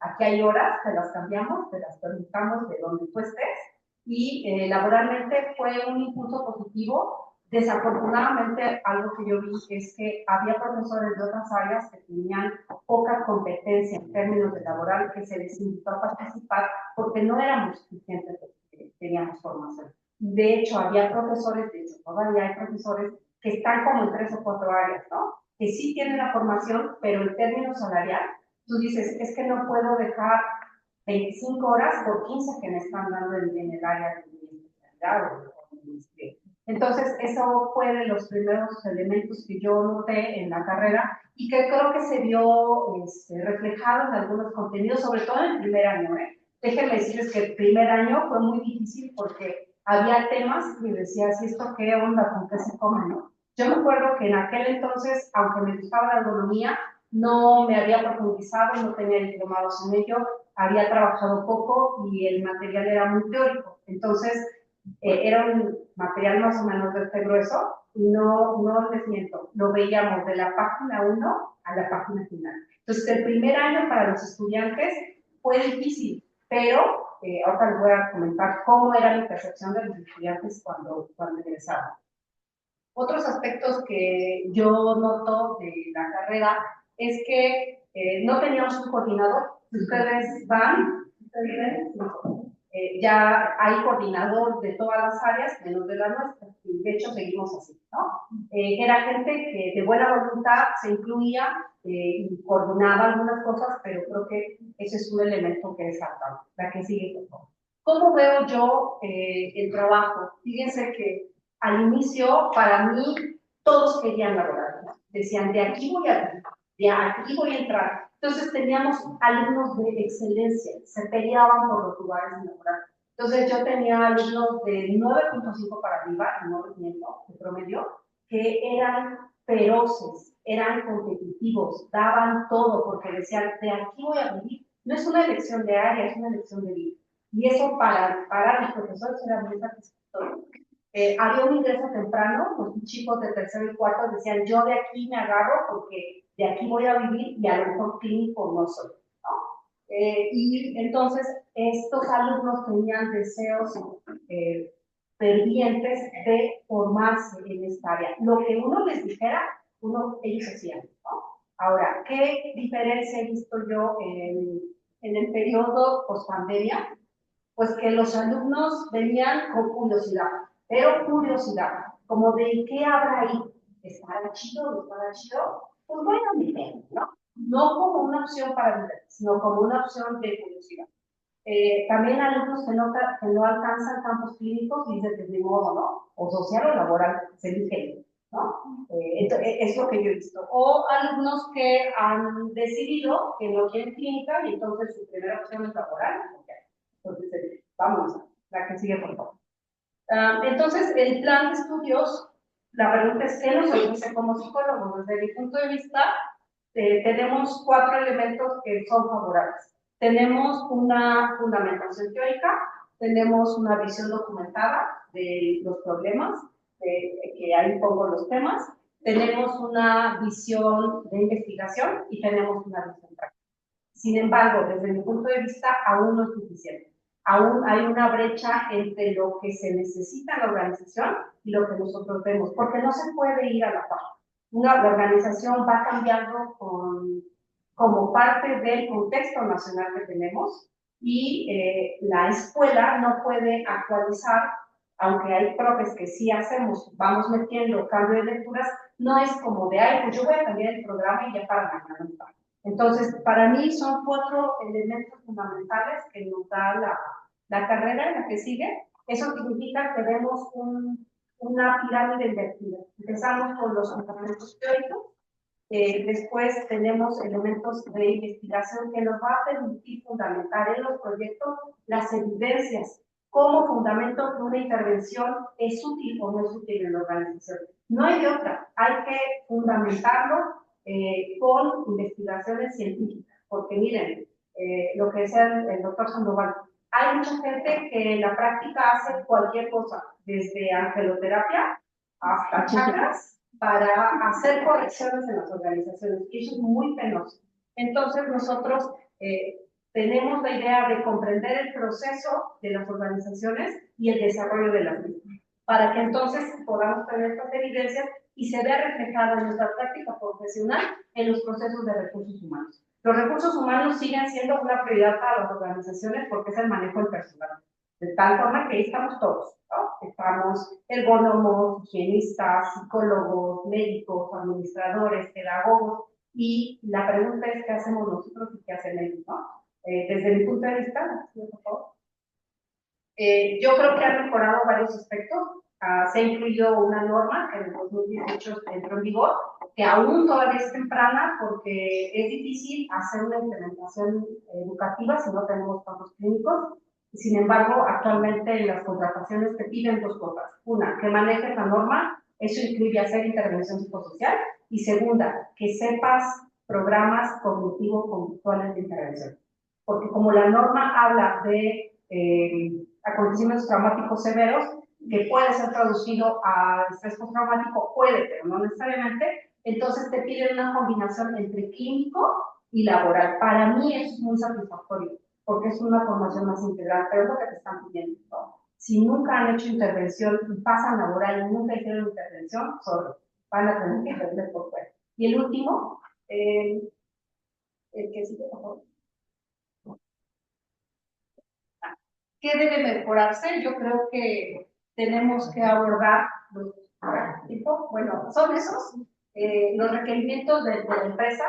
aquí hay horas, te las cambiamos, te las permitamos de donde tú estés. Y laboralmente fue un impulso positivo. Desafortunadamente, algo que yo vi es que había profesores de otras áreas que tenían poca competencia en términos de laboral, que se les invitó a participar porque no éramos suficientes que teníamos formación. De hecho, había profesores, de hecho, todavía hay profesores que están como en 3 o 4 áreas, ¿no? Que sí tienen la formación, pero en términos salarial, tú dices, es que no puedo dejar 25 horas por 15 que me están dando en el área de mi especialidad o de mi maestría. Entonces, eso fue de los primeros elementos que yo noté en la carrera y que creo que se vio reflejado en algunos contenidos, sobre todo en el primer año. Déjenme decirles que el primer año fue muy difícil porque había temas y decía, ¿y esto qué onda? ¿Con qué se come? ¿No? Yo me acuerdo que en aquel entonces, aunque me gustaba la ergonomía, no me había profundizado, no tenía diplomados en ello, había trabajado poco y el material era muy teórico. Entonces, era un material más o menos de este grueso y no les miento, lo veíamos de la página 1 a la página final. Entonces, el primer año para los estudiantes fue difícil, pero ahora les voy a comentar cómo era mi percepción de los estudiantes cuando ingresaban. Otros aspectos que yo noto de la carrera es que no teníamos un coordinador. Ustedes van, ustedes ven, ya hay coordinador de todas las áreas, menos de la nuestra, y de hecho seguimos así, ¿no? Era gente que de buena voluntad se incluía y coordinaba algunas cosas, pero creo que ese es un elemento que es faltante. La que sigue, por favor. ¿Cómo veo yo el trabajo? Fíjense que al inicio, para mí, todos querían laborar. Decían, de aquí voy a venir, de aquí voy a entrar. Entonces teníamos alumnos de excelencia, se peleaban por los lugares de laborar. Entonces yo tenía alumnos de 9.5 para arriba, no miento, de promedio, que eran feroces, eran competitivos, daban todo porque decían, de aquí voy a vivir. No es una elección de área, es una elección de vida. Y eso para los profesores era muy satisfactorio. Había un ingreso temprano, los chicos de tercero y cuarto decían, yo de aquí me agarro porque de aquí voy a vivir y a lo mejor clínico no soy, ¿no? Y entonces estos alumnos tenían deseos fervientes de formarse en esta área. Lo que uno les dijera, ellos hacían, ¿no? Ahora, ¿qué diferencia he visto yo en el periodo post-pandemia? Pues que los alumnos venían con curiosidad, pero curiosidad, como de qué habrá ahí, ¿estará chido, no estará chido? Pues voy a meter, ¿no? No como una opción para vivir, sino como una opción de curiosidad. También alumnos que no alcanzan campos clínicos y dicen, pues de modo, ¿no? O social o laboral, se elige, ¿no? Es lo que yo he visto. O alumnos que han decidido que no quieren clínica y entonces su primera opción es laboral. Okay. Entonces, vamos, la que sigue, por favor. Entonces, el plan de estudios, la pregunta es, ¿qué nos ofrece como psicólogos? Desde mi punto de vista, tenemos 4 elementos que son favorables. Tenemos una fundamentación teórica, tenemos una visión documentada de los problemas, que ahí pongo los temas, tenemos una visión de investigación y tenemos una visión práctica. Sin embargo, desde mi punto de vista, aún no es suficiente. Aún hay una brecha entre lo que se necesita en la organización y lo que nosotros vemos, porque no se puede ir a la par. La organización va cambiando como parte del contexto nacional que tenemos y la escuela no puede actualizar, aunque hay profes que sí hacemos, vamos metiendo cambio de lecturas, no es como de, ay, pues yo voy a cambiar el programa y ya para mañana no está. Entonces, para mí son 4 elementos fundamentales que nos da la carrera en la que sigue. Eso significa que vemos una pirámide invertida. Empezamos con los fundamentos teóricos, después tenemos elementos de investigación que nos va a permitir fundamentar en los proyectos las evidencias como fundamento que una intervención es útil o no es útil en la organización. No hay de otra, hay que fundamentarlo con investigaciones científicas, porque miren, lo que decía el doctor Sandoval, hay mucha gente que en la práctica hace cualquier cosa, desde angeloterapia hasta chakras, para hacer correcciones en las organizaciones, y eso es muy penoso. Entonces nosotros tenemos la idea de comprender el proceso de las organizaciones y el desarrollo de las mismas, para que entonces podamos tener estas evidencias y se vea reflejado en nuestra práctica profesional en los procesos de recursos humanos. Los recursos humanos siguen siendo una prioridad para las organizaciones porque es el manejo del personal, de tal forma que ahí estamos todos, ¿no? Estamos ergónomos, higienistas, psicólogos, médicos, administradores, pedagogos, y la pregunta es qué hacemos nosotros y qué hacen ellos, ¿no? Desde mi punto de vista, por favor. Yo creo que ha mejorado varios aspectos. Se ha incluido una norma que en el 2018 entró en vigor, que aún todavía es temprana porque es difícil hacer una implementación educativa si no tenemos campos clínicos. Sin embargo, actualmente en las contrataciones te piden 2 cosas. Una, que manejes la norma, eso incluye hacer intervención psicosocial. Y segunda, que sepas programas cognitivo-conductuales de intervención. Porque como la norma habla de acontecimientos traumáticos severos, que puede ser traducido a estrés postraumático, puede, pero no necesariamente, entonces te piden una combinación entre clínico y laboral. Para mí eso es muy satisfactorio, porque es una formación más integral, pero es lo que te están pidiendo, ¿no? Si nunca han hecho intervención y pasan laboral y nunca hicieron intervención, solo van a tener que aprender por fuera. Y el último, el que sigue, por favor. ¿Qué debe mejorarse? Yo creo que tenemos que abordar bueno, son esos, los requerimientos de la empresa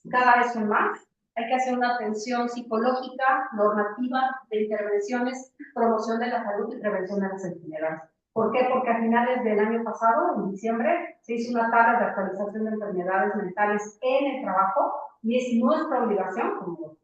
cada vez son más. Hay que hacer una atención psicológica, normativa, de intervenciones, promoción de la salud y prevención de las enfermedades. ¿Por qué? Porque a finales del año pasado, en diciembre, se hizo una tabla de actualización de enfermedades mentales en el trabajo y es nuestra obligación, como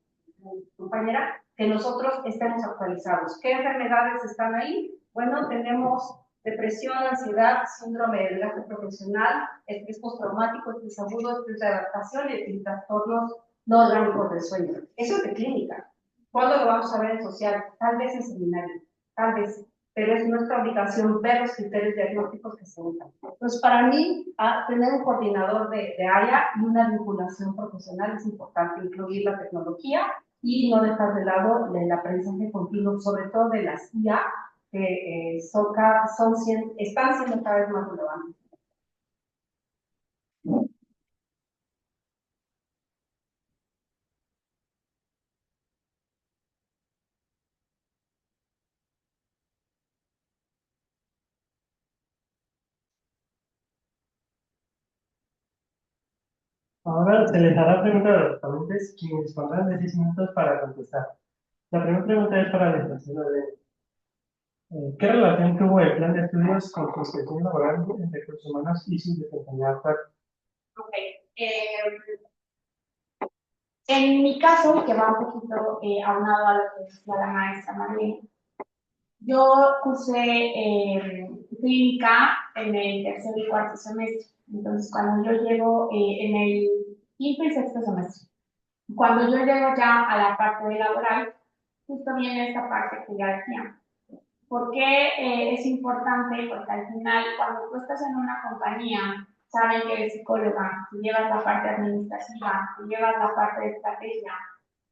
compañera, que nosotros estemos actualizados. ¿Qué enfermedades están ahí? Bueno, tenemos depresión, ansiedad, síndrome del enlace profesional, estrés postraumático, estrés agudo, estrés de adaptación y trastornos no orgánicos del sueño. Eso es de clínica. ¿Cuándo lo vamos a ver en social? Tal vez en seminario, tal vez, pero es nuestra obligación ver los criterios diagnósticos que se usan. Entonces, para mí, tener un coordinador de área y una vinculación profesional es importante, incluir la tecnología y no dejar de lado el aprendizaje continuo, sobre todo de las IA, que están siendo cada vez más relevantes. Ahora se les hará pregunta a los ponentes, quienes dispondrán de 6 minutos para contestar. La primera pregunta es para la licenciada de ¿qué relación tuvo el plan de estudios con su inspección laboral en recursos humanos y su desempeño actual? Ok. En mi caso, que va un poquito aunado a lo que decía la maestra Marlene, yo cursé clínica en el tercer y cuarto semestre. Entonces, cuando yo llego en el quinto y sexto semestre, cuando yo llego ya a la parte de laboral, justo viene esta parte que ya decía. ¿Por qué es importante? Porque al final, cuando tú estás en una compañía, saben que eres psicóloga, tú llevas la parte administrativa, tú llevas la parte de estrategia,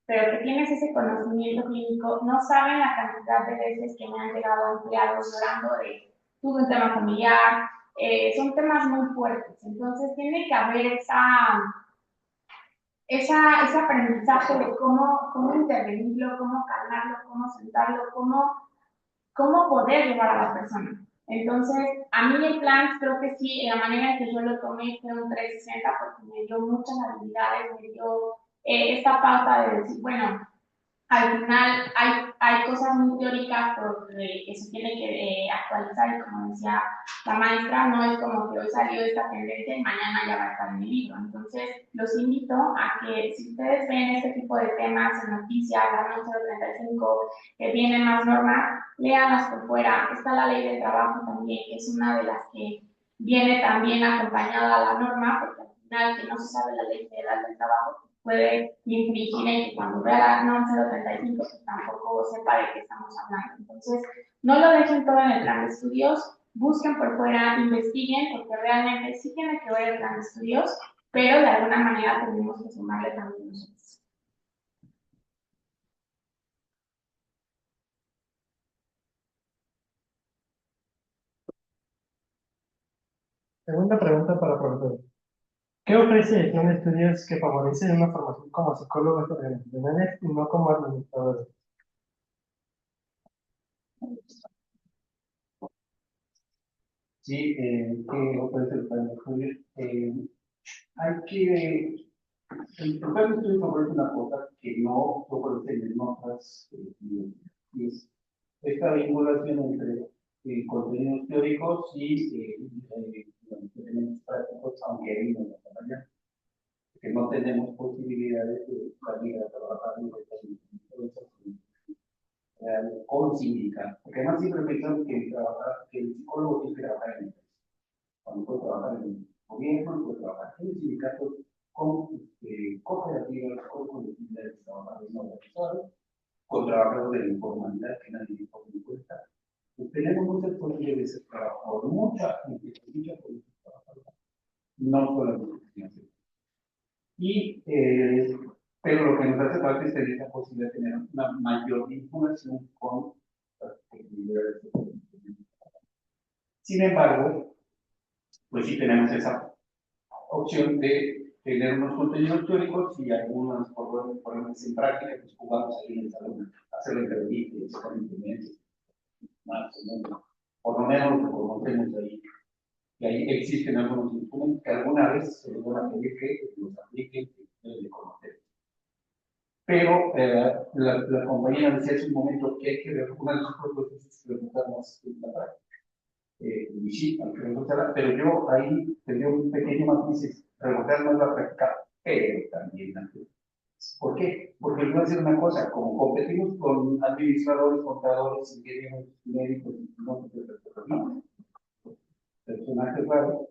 pero que tienes ese conocimiento clínico, no saben la cantidad de veces que me han llegado empleados llorando de tuve un tema familiar, son temas muy fuertes. Entonces, tiene que haber ese aprendizaje de cómo intervenirlo, cómo calmarlo, cómo sentarlo, cómo poder llevar a la persona. Entonces, a mí el plan, creo que sí, la manera en que yo lo tomé fue un 360 porque me dio muchas habilidades, me dio esta pauta de decir, bueno, al final hay cosas muy teóricas que se tiene que actualizar y como decía la maestra, no es como que hoy salió esta tendencia y mañana ya va a estar en el libro. Entonces, los invito a que si ustedes ven este tipo de temas en noticias, la 035, que vienen más normas, léanlas por fuera. Está la ley del trabajo también, que es una de las que viene también acompañada a la norma, porque al final, que no se sabe la ley federal del trabajo, puede infringir en que cuando vea la norma 035 pues tampoco sepa de qué estamos hablando. Entonces, no lo dejen todo en el plan de estudios, busquen por fuera, investiguen, porque realmente sí tiene que ver el plan de estudios, pero de alguna manera tenemos que sumarle también nosotros. Segunda pregunta para el profesor. ¿Qué ofrece el plan de estudios que favorece una formación como psicólogos organizacionales y no como administradores? Sí, que ofrece el plan de estudios. Hay que, el plan de estudios ofrece una cosa que no ofrecen en otras y es esta vinculación entre contenidos teóricos y elementos prácticos, aunque hay una compañía, que no tenemos posibilidades de salir a trabajar con sindicatos, porque además siempre pensamos que el psicólogo tiene que trabajar en empresas, cuando puede trabajar en el gobierno, puede trabajar en sindicatos, con cooperativas, con colectividades de trabajadores no organizados, con trabajadores de la informalidad que nadie le pone en cuenta. Pues tenemos muchas posibilidades de ser trabajador, mucha política trabajadora, no solamente financiera. Y pero lo que nos hace falta es tener la posibilidad de tener una mayor vinculación con las actividades. Sin embargo, pues sí tenemos esa opción de tener unos contenidos teóricos y algunas ponerlas en práctica, pues jugamos ahí en el salón. hacer entrevistas, conocimientos, más o menos. Por lo menos lo conocemos ahí. Y ahí existen algunos instrumentos que alguna vez se les van a pedir que los apliquen, que deben de conocer. Pero la compañía decía hace un momento que hay que ver una de sus propuestas es preguntar más en la práctica. Y sí, hay que preguntarla, pero yo ahí tendría un pequeño matiz, es preguntar más la práctica, pero también la teoría. ¿Por qué? Porque les voy a decir una cosa, como competimos con administradores, contadores, ingenieros, médicos, no, personajes raros,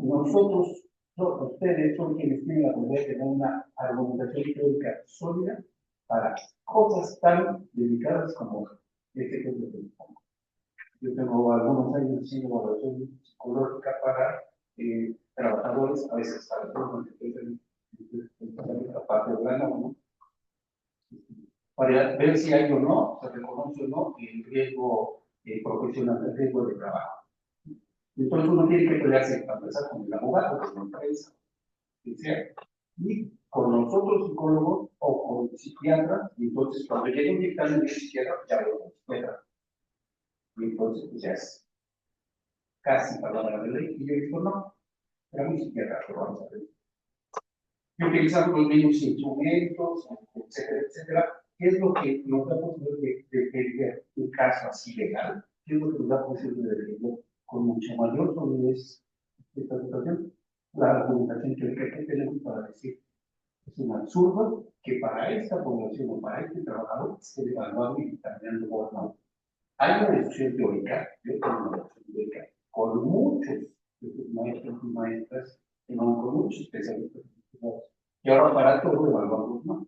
nosotros, ustedes son quienes tienen la posibilidad de tener una argumentación teórica sólida para cosas tan delicadas como este tipo de temas. Yo tengo algunos años haciendo evaluación psicológica para trabajadores, a veces para todos los que tienen esta parte de la norma, para ver si hay o no, se reconoce o no el riesgo profesional, el riesgo de trabajo. Entonces uno tiene que pelearse para empezar con el abogado, con la empresa, y con nosotros psicólogos o con psiquiatras, y entonces cuando llega un dictamen de psiquiatra, ya lo psiquiatra. Y entonces pues ya es casi palabra de ley, y yo digo no, era un psiquiatra, pero vamos a ver. Y utilizamos los mismos instrumentos, etcétera, etcétera. ¿Qué es lo que nos da posibilidad de ver un caso así legal? ¿Qué es lo que nos da posibilidad de verlo con mucha mayor solidez esta situación? La argumentación que tenemos para decir es un absurdo que para esta población o para este trabajador se le evaluado y determinando burnout. Hay una discusión teórica, yo tengo una discusión teórica con muchos maestros y maestras, con muchos especialistas. Y ahora para todo evaluamos, ¿no?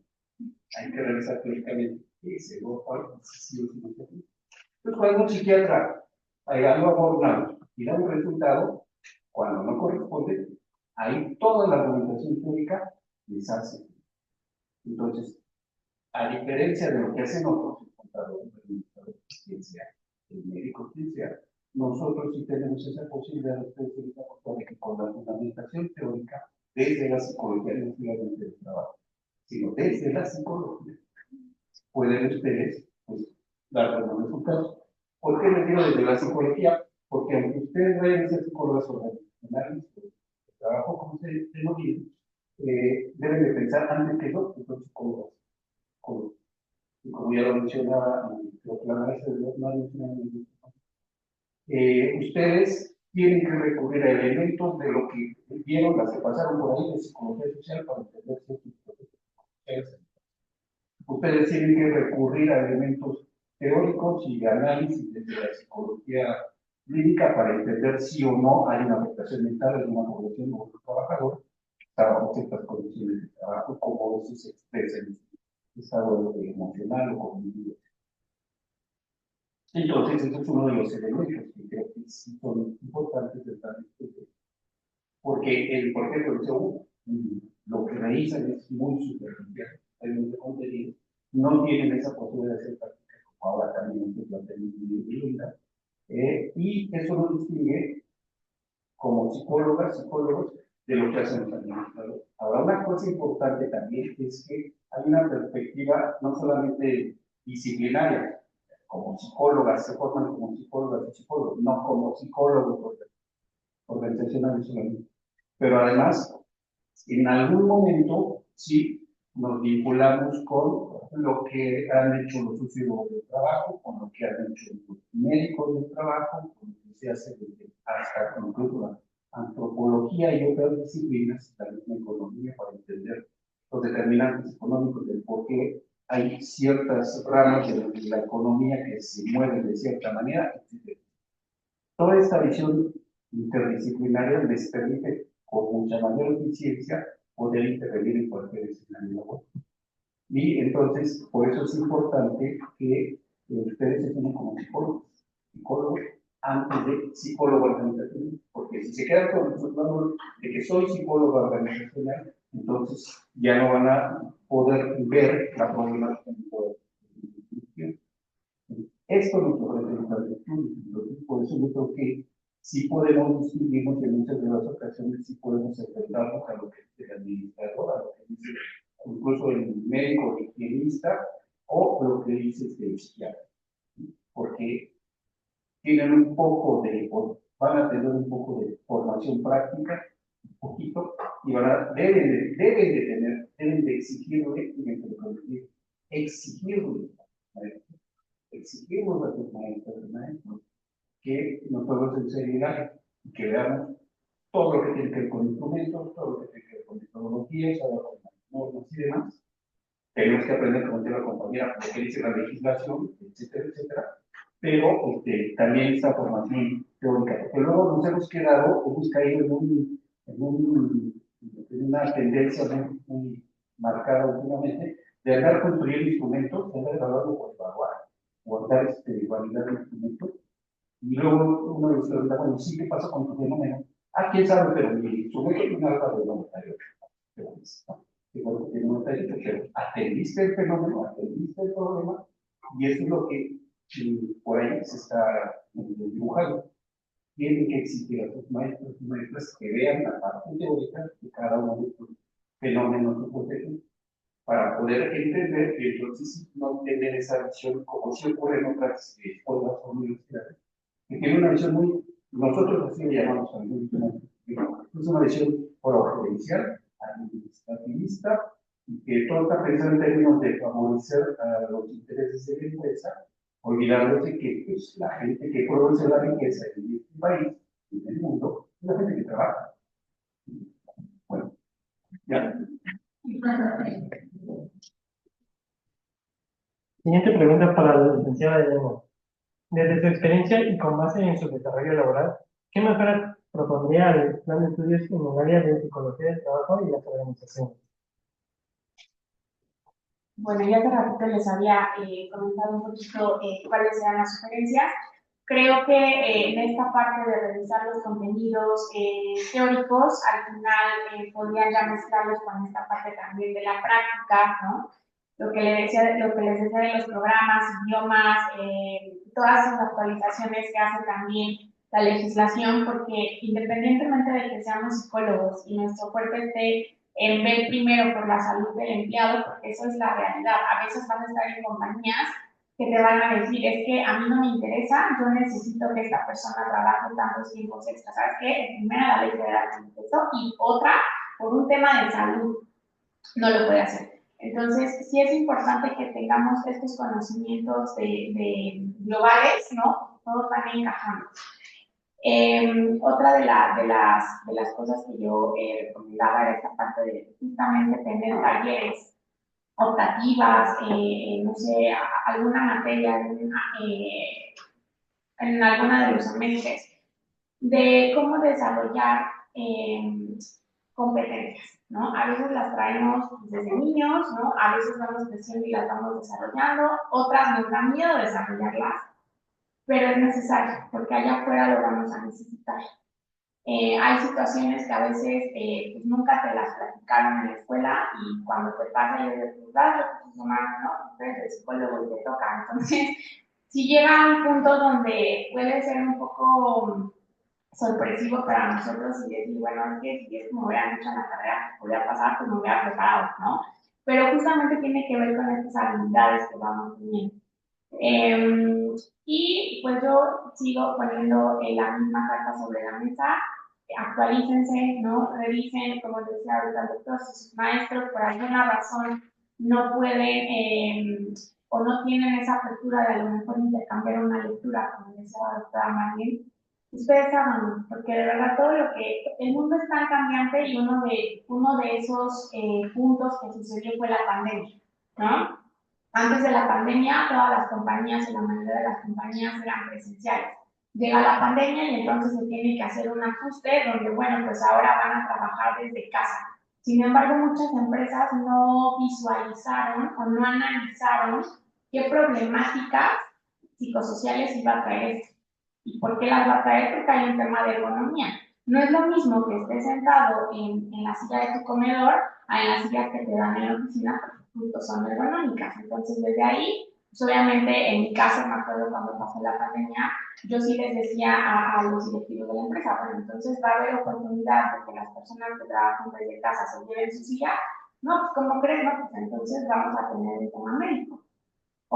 Hay que revisar teóricamente ese burnout. Entonces, cuando un psiquiatra evalúa burnout y da un resultado, cuando no corresponde, ahí toda la argumentación teórica les hace. Entonces, a diferencia de lo que hacen otros, el contador, el administrador, quien sea, el médico, quien sea, nosotros sí tenemos esa posibilidad de que con la fundamentación teórica, desde la psicología, no solamente del trabajo, sino desde la psicología, pueden ustedes pues, dar buenos resultados. ¿Por qué les digo desde la psicología? Porque aunque ustedes vayan a ser psicólogos organizacionales, el trabajo, como se denomina, deben de pensar antes que yo, que son psicólogos. Y como ya lo mencionaba, lo que la maestra de los no ustedes tienen que recurrir a elementos de lo que vieron, las que pasaron por ahí de psicología social para entender ciertos procesos sociales. Ustedes tienen que recurrir a elementos teóricos y de análisis desde la psicología clínica para entender si o no hay una afectación mental en una población o un trabajador bajo ciertas condiciones de trabajo, como eso se expresa en el estado emocional o cognitivo. Entonces, ese es uno de los elementos que creo que sí son importantes de esta discusión. Porque, por ejemplo, el CO, lo que realizan es muy superficial, hay mucho contenido, no tienen esa posibilidad de hacer práctica como ahora también se plantea y eso nos distingue como psicólogos de lo que hacen los administradores. Ahora, una cosa importante también es que hay una perspectiva no solamente disciplinaria, como psicólogas, se forman como psicólogas y psicólogos, no como psicólogos organizacionales solamente. Pero además, en algún momento, sí, nos vinculamos con lo que han hecho los sociólogos del trabajo, con lo que han hecho los médicos del trabajo, con lo que se hace hasta incluso la antropología y otras disciplinas, la misma economía, para entender los determinantes económicos del por qué hay ciertas ramas de la economía que se mueven de cierta manera, etc. Toda esta visión interdisciplinaria les permite con mucha mayor eficiencia poder intervenir en cualquier escenario laboral. Y entonces, por eso es importante que ustedes se tomen como psicólogos antes de psicólogo organizacional, porque si se quedan con nosotros de que soy psicólogo organizacional, entonces ya no van a poder ver la problemática de toda la. Esto nos ofrece los estudios, entonces por eso yo creo que sí podemos distinguirnos en muchas de las ocasiones, sí podemos enfrentarnos a lo que dice el administrador, a lo que dice incluso el médico higienista, o lo que dice este psiquiatra, porque tienen un poco de, van a tener un poco de formación práctica, un poquito, y deben de exigirle, exigirle, exigirnos a tus maestros y maestros que nosotros enseñemos y que veamos todo lo que tiene que ver con instrumentos, todo lo que tiene que ver con metodologías, todo lo que con normas y demás. Tenemos que aprender, como decía la compañera, lo que dice la legislación, etcétera, etcétera, pero también esta formación teórica, porque luego nos hemos quedado, hemos caído en una tendencia muy marcada últimamente de andar construyendo instrumentos, de andar evaluando por evaluar, o andar validando instrumentos, y luego uno les pregunta, bueno, sí, ¿qué pasa con tu fenómeno? Ah, quién sabe, pero mi instrumento tiene algo de 98. Pero, bueno, tiene 98, pero atendiste el fenómeno, atendiste el problema, y eso es lo que por ahí se está dibujando. Tienen que existir a sus maestros y maestras que vean la parte teórica de cada uno de estos fenómenos hipotéticos para poder entender y entonces no tener esa visión como si ocurre en otras escuelas o universidades, que tiene una visión muy, nosotros así le llamamos a es una visión providencial, administrativista, y que todo está pensado en términos de favorecer a los intereses de la empresa, olvidándose que pues, la gente que produce la riqueza en este país y en el mundo es la gente que trabaja. Bueno, ya. Siguiente pregunta para la licenciada Elena. Desde su experiencia y con base en su desarrollo laboral, ¿qué mejoras propondría al plan de estudios en el área de psicología del trabajo y las organizaciones? Bueno, ya hace ratito les había comentado un poquito cuáles eran las sugerencias. Creo que en esta parte de revisar los contenidos teóricos, al final podrían ya mezclarlos con esta parte también de la práctica, ¿no? Lo que les decía de los programas, idiomas, todas esas actualizaciones que hace también la legislación, porque independientemente de que seamos psicólogos y nuestro fuerte esté en ver primero por la salud del empleado, porque eso es la realidad. A veces vas a estar en compañías que te van a decir, es que a mí no me interesa, yo necesito que esta persona trabaje tantos tiempos extra. ¿Sabes qué? En primera, la ley federal dice eso, y otra, por un tema de salud, no lo puede hacer. Entonces, sí es importante que tengamos estos conocimientos de globales, ¿no? Todos van encajando. Otra de las cosas que yo recomendaba era esta parte de justamente tener talleres optativas, no sé, alguna materia en alguna de los semestres, de cómo desarrollar competencias, ¿no? A veces las traemos desde niños, ¿no? A veces vamos creciendo y las vamos desarrollando, otras nos da miedo desarrollarlas, pero es necesario, porque allá afuera lo vamos a necesitar. Hay situaciones que a veces pues nunca te las platicaron en la escuela y cuando te pasa y eres recursos humanos, ¿no? Entonces el psicólogo y te toca. Entonces, si llega a un punto donde puede ser un poco sorpresivo para nosotros y decir, bueno, es que si es como hubieran hecho en la carrera que podía pasar, pues me hubiera preparado, ¿no? Pero justamente tiene que ver con estas habilidades que vamos teniendo. Y pues yo sigo poniendo la misma carta sobre la mesa, actualícense, ¿no? Revisen, como decía ahorita el doctor, si sus maestros por alguna razón no pueden o no tienen esa apertura de a lo mejor intercambiar una lectura, como decía la doctora Marlene, ustedes hagan, porque de verdad todo lo que el mundo es tan cambiante y uno de esos puntos que sucedió fue la pandemia, ¿no? Antes de la pandemia, todas las compañías, la mayoría de las compañías eran presenciales. Llega la pandemia y entonces se tiene que hacer un ajuste donde, bueno, pues ahora van a trabajar desde casa. Sin embargo, muchas empresas no visualizaron o no analizaron qué problemáticas psicosociales iba a traer esto. ¿Y por qué las va a traer? Porque hay un tema de ergonomía. No es lo mismo que estés sentado en la silla de tu comedor a en las sillas que te dan en la oficina, son ergonómicas. Entonces, desde ahí, pues obviamente, en mi caso, me acuerdo cuando pasó la pandemia, yo sí les decía a los directivos de la empresa, bueno, entonces va a haber oportunidad de que las personas que trabajan desde casa se lleven su silla. No, pues, ¿cómo crees? No, pues entonces vamos a tener el tema médico.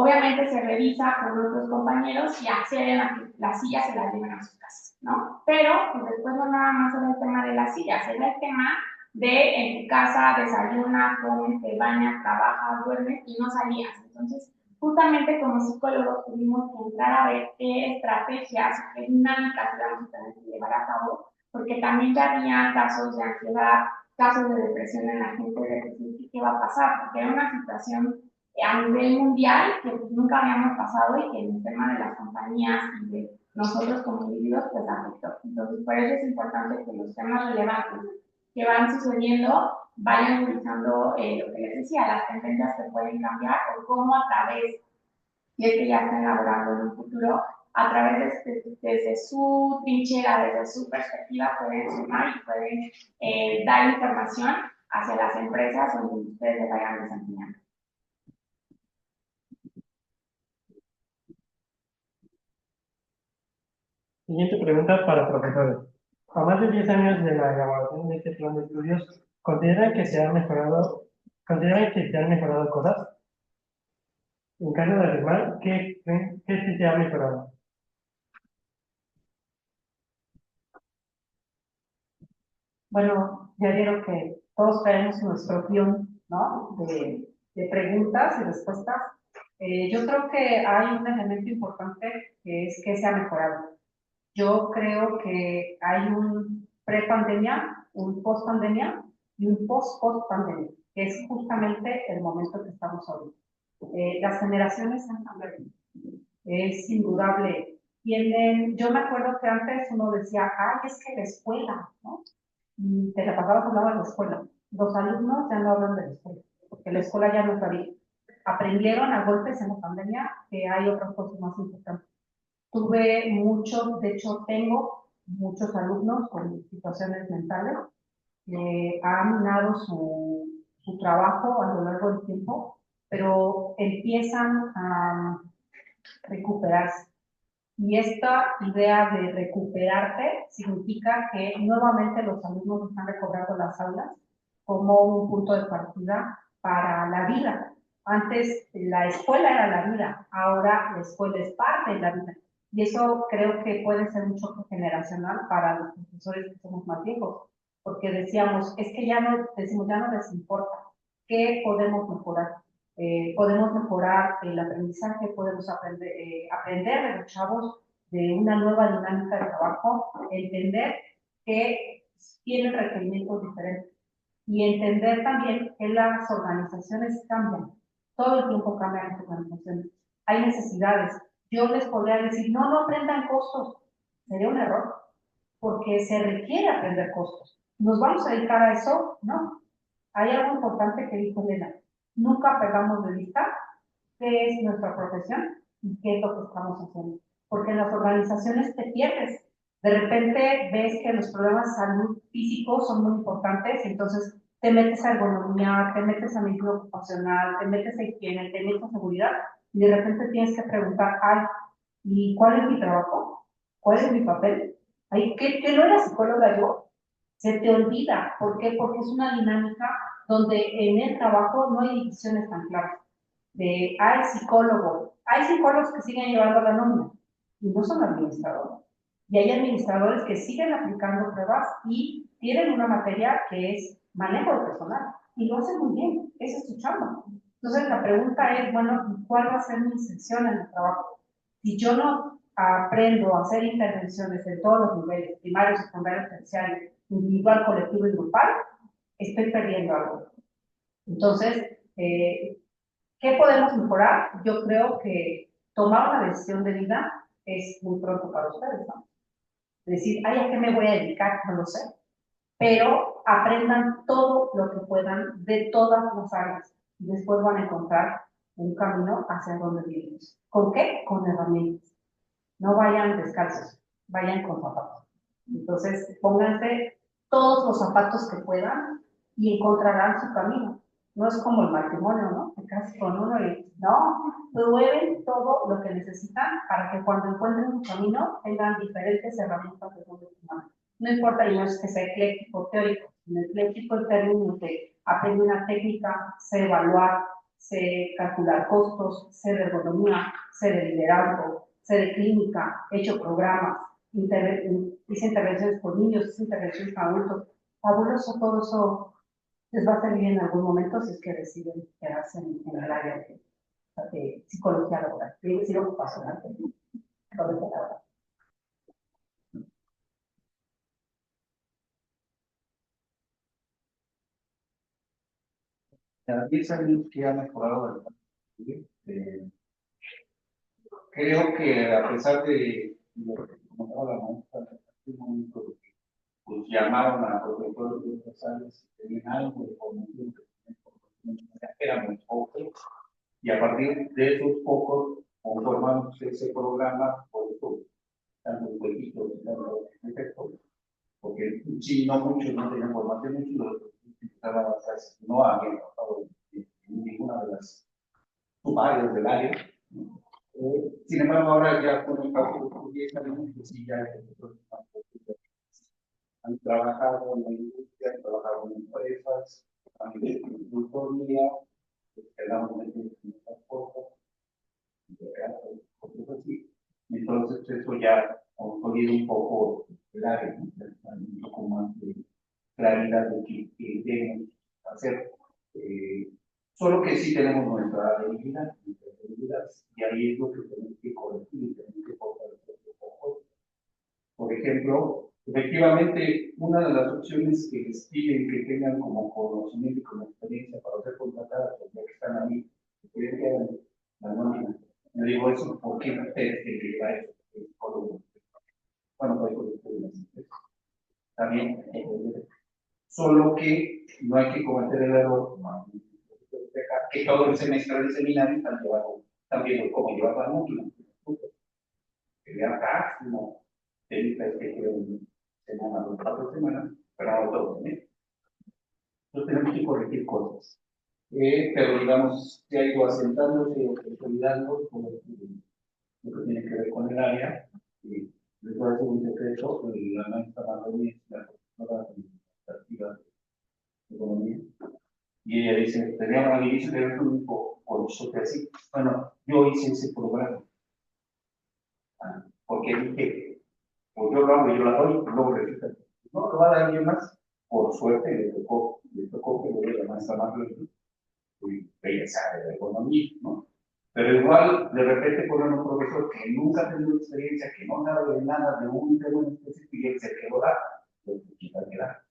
Obviamente se revisa con otros compañeros y acceden a que las sillas se las lleven a sus casas, ¿no? Pero pues después no nada más era el tema de las sillas, era el tema de en tu casa desayunas, comes, te bañas, trabajas, duermes y no salías. Entonces, justamente como psicólogos tuvimos que entrar a ver qué estrategias, qué dinámicas íbamos a tener que llevar a cabo, porque también ya había casos de ansiedad, casos de depresión en la gente, de decir qué va a pasar, porque era una situación a nivel mundial que pues, nunca habíamos pasado y que en el tema de las compañías y de nosotros como individuos pues afectó. Entonces, por eso es importante que los temas relevantes que van sucediendo vayan utilizando lo que les decía, las tendencias que pueden cambiar o cómo a través de que ya están elaborando en un futuro, a través desde su trinchera, desde su perspectiva, pueden sumar y pueden dar información hacia las empresas donde ustedes se vayan desempeñando. Siguiente pregunta para profesores. A más de 10 años de la elaboración de este plan de estudios, consideran que se han mejorado cosas? En caso de afirmar, ¿qué sí se ha mejorado? Bueno, ya vieron que todos traemos nuestro guión, ¿no? De preguntas y respuestas. Yo creo que hay un elemento importante que es que se ha mejorado. Yo creo que hay un pre-pandemia, un post-pandemia y un post-post-pandemia, que es justamente el momento que estamos ahorita. Las generaciones han cambiado. Es indudable. Yo me acuerdo que antes uno decía, ay, es que la escuela, ¿no? Y te la pasabas hablando de la escuela. Los alumnos ya no hablan de la escuela, porque la escuela ya no está bien. Aprendieron a golpes en la pandemia que hay otras cosas más importantes. Tuve muchos, de hecho tengo muchos alumnos con situaciones mentales que han minado su trabajo a lo largo del tiempo, pero empiezan a recuperarse. Y esta idea de recuperarte significa que nuevamente los alumnos están recobrando las aulas como un punto de partida para la vida. Antes la escuela era la vida, ahora la escuela es parte de la vida. Y eso creo que puede ser un choque generacional para los profesores que somos más viejos, porque decíamos, es que ya no, decimos, ya no les importa, ¿qué podemos mejorar? Podemos mejorar el aprendizaje, podemos aprender de los chavos de una nueva dinámica de trabajo, entender que tienen requerimientos diferentes y entender también que las organizaciones cambian, todo el tiempo cambian las organizaciones, hay necesidades. Yo les podría decir, no, no aprendan costos, sería un error, porque se requiere aprender costos. ¿Nos vamos a dedicar a eso? No. Hay algo importante que dijo Elena, nunca perdamos de vista qué es nuestra profesión y qué es lo que estamos haciendo. Porque en las organizaciones te pierdes. De repente ves que los problemas de salud físicos son muy importantes, entonces te metes a ergonomía, te metes a medicina ocupacional, te metes a higiene, te metes a seguridad, y de repente tienes que preguntar, ay, ¿y cuál es mi trabajo? ¿Cuál es mi papel? Ay, ¿qué no era psicóloga yo? Se te olvida. ¿Por qué? Porque es una dinámica donde en el trabajo no hay divisiones tan claras. Hay psicólogo, hay psicólogos que siguen llevando la nómina y no son administradores. Y hay administradores que siguen aplicando pruebas y tienen una materia que es manejo de personal y lo hacen muy bien, esa es su chamba. Entonces la pregunta es, bueno, ¿cuál va a ser mi inserción en el trabajo? Si yo no aprendo a hacer intervenciones en todos los niveles, primario, secundario, terciario, individual, colectivo y grupal, estoy perdiendo algo. Entonces, ¿qué podemos mejorar? Yo creo que tomar una decisión de vida es muy pronto para ustedes, ¿no? Decir, ay, ¿a qué me voy a dedicar? No lo sé. Pero aprendan todo lo que puedan de todas las áreas. Y después van a encontrar un camino hacia donde vivimos. ¿Con qué? Con herramientas. No vayan descalzos, vayan con zapatos. Entonces, pónganse todos los zapatos que puedan y encontrarán su camino. No es como el matrimonio, ¿no? Te casas con uno y no, prueben todo lo que necesitan para que cuando encuentren su camino tengan diferentes herramientas de donde tomar. No importa, y no es que sea ecléctico teórico, sino ecléctico en términos de aprender una técnica, sé evaluar, sé calcular costos, sé de ergonomía, sé de liderazgo, sé de clínica, he hecho programas, hice intervenciones con niños, hice intervenciones con adultos. Fabuloso, todo eso les va a servir en algún momento si es que deciden quedarse en el área de psicología laboral, de psicología ocupacional. A 10 años que ha mejorado el creo que a pesar de lo que comentaba la maestra, en un momento de que pues, llamaron a profesores de otras áreas que tenían algo de formación, era muy poco, y a partir de esos pocos conformamos ese programa, por eso, tanto el huequito, tanto el efecto, porque sí, no muchos no tenían formación, muchos no habían trabajado en ninguna de las subáreas del área. Sin embargo, ahora ya con el paso de los 10 años, pues sí, ya han trabajado en la industria, han trabajado en empresas, han hecho consultoría, quedamos en el transporte, entonces eso ya consolida un poco el área, ¿no? Un poco más de claridad de qué debemos hacer. Solo que sí tenemos nuestra debilidad, y ahí es lo que tenemos que corregir y tenemos que fortalecer un poco. Por ejemplo, efectivamente, una de las opciones que les piden que tengan como conocimiento y como experiencia para ser contratadas, ya que están ahí, que pueden quedar en la nómina. Me digo eso porque ustedes tienen que llevar eso. Bueno, pues también, solo que no hay que cometer el error que todo el semestre del seminario están llevando, también como llevar la nómina. Que vean acá, no, técnicas que quedan semanas o 4 semanas, pero no todo, ¿eh? Entonces tenemos que corregir cosas. Pero digamos, se ha ido asentándose o consolidando como lo que tiene que ver con el área. Y les voy a hacer un secreto, la maestra Marlene es la profesora administrativa de economía. Y ella dice, teníamos al inicio de ver un único consulta así. Bueno, yo hice ese programa. Porque dije, pues yo lo hago, yo la doy, y luego resulta, no, lo va a dar alguien más. Por suerte le tocó que le la maestra Marlene, y ella sabe de economía, ¿no? Pero igual, de repente ponen un profesor que nunca ha tenido experiencia, que no sabe de nada, de un tema en específico, y él se quedó dar, pues quita que da.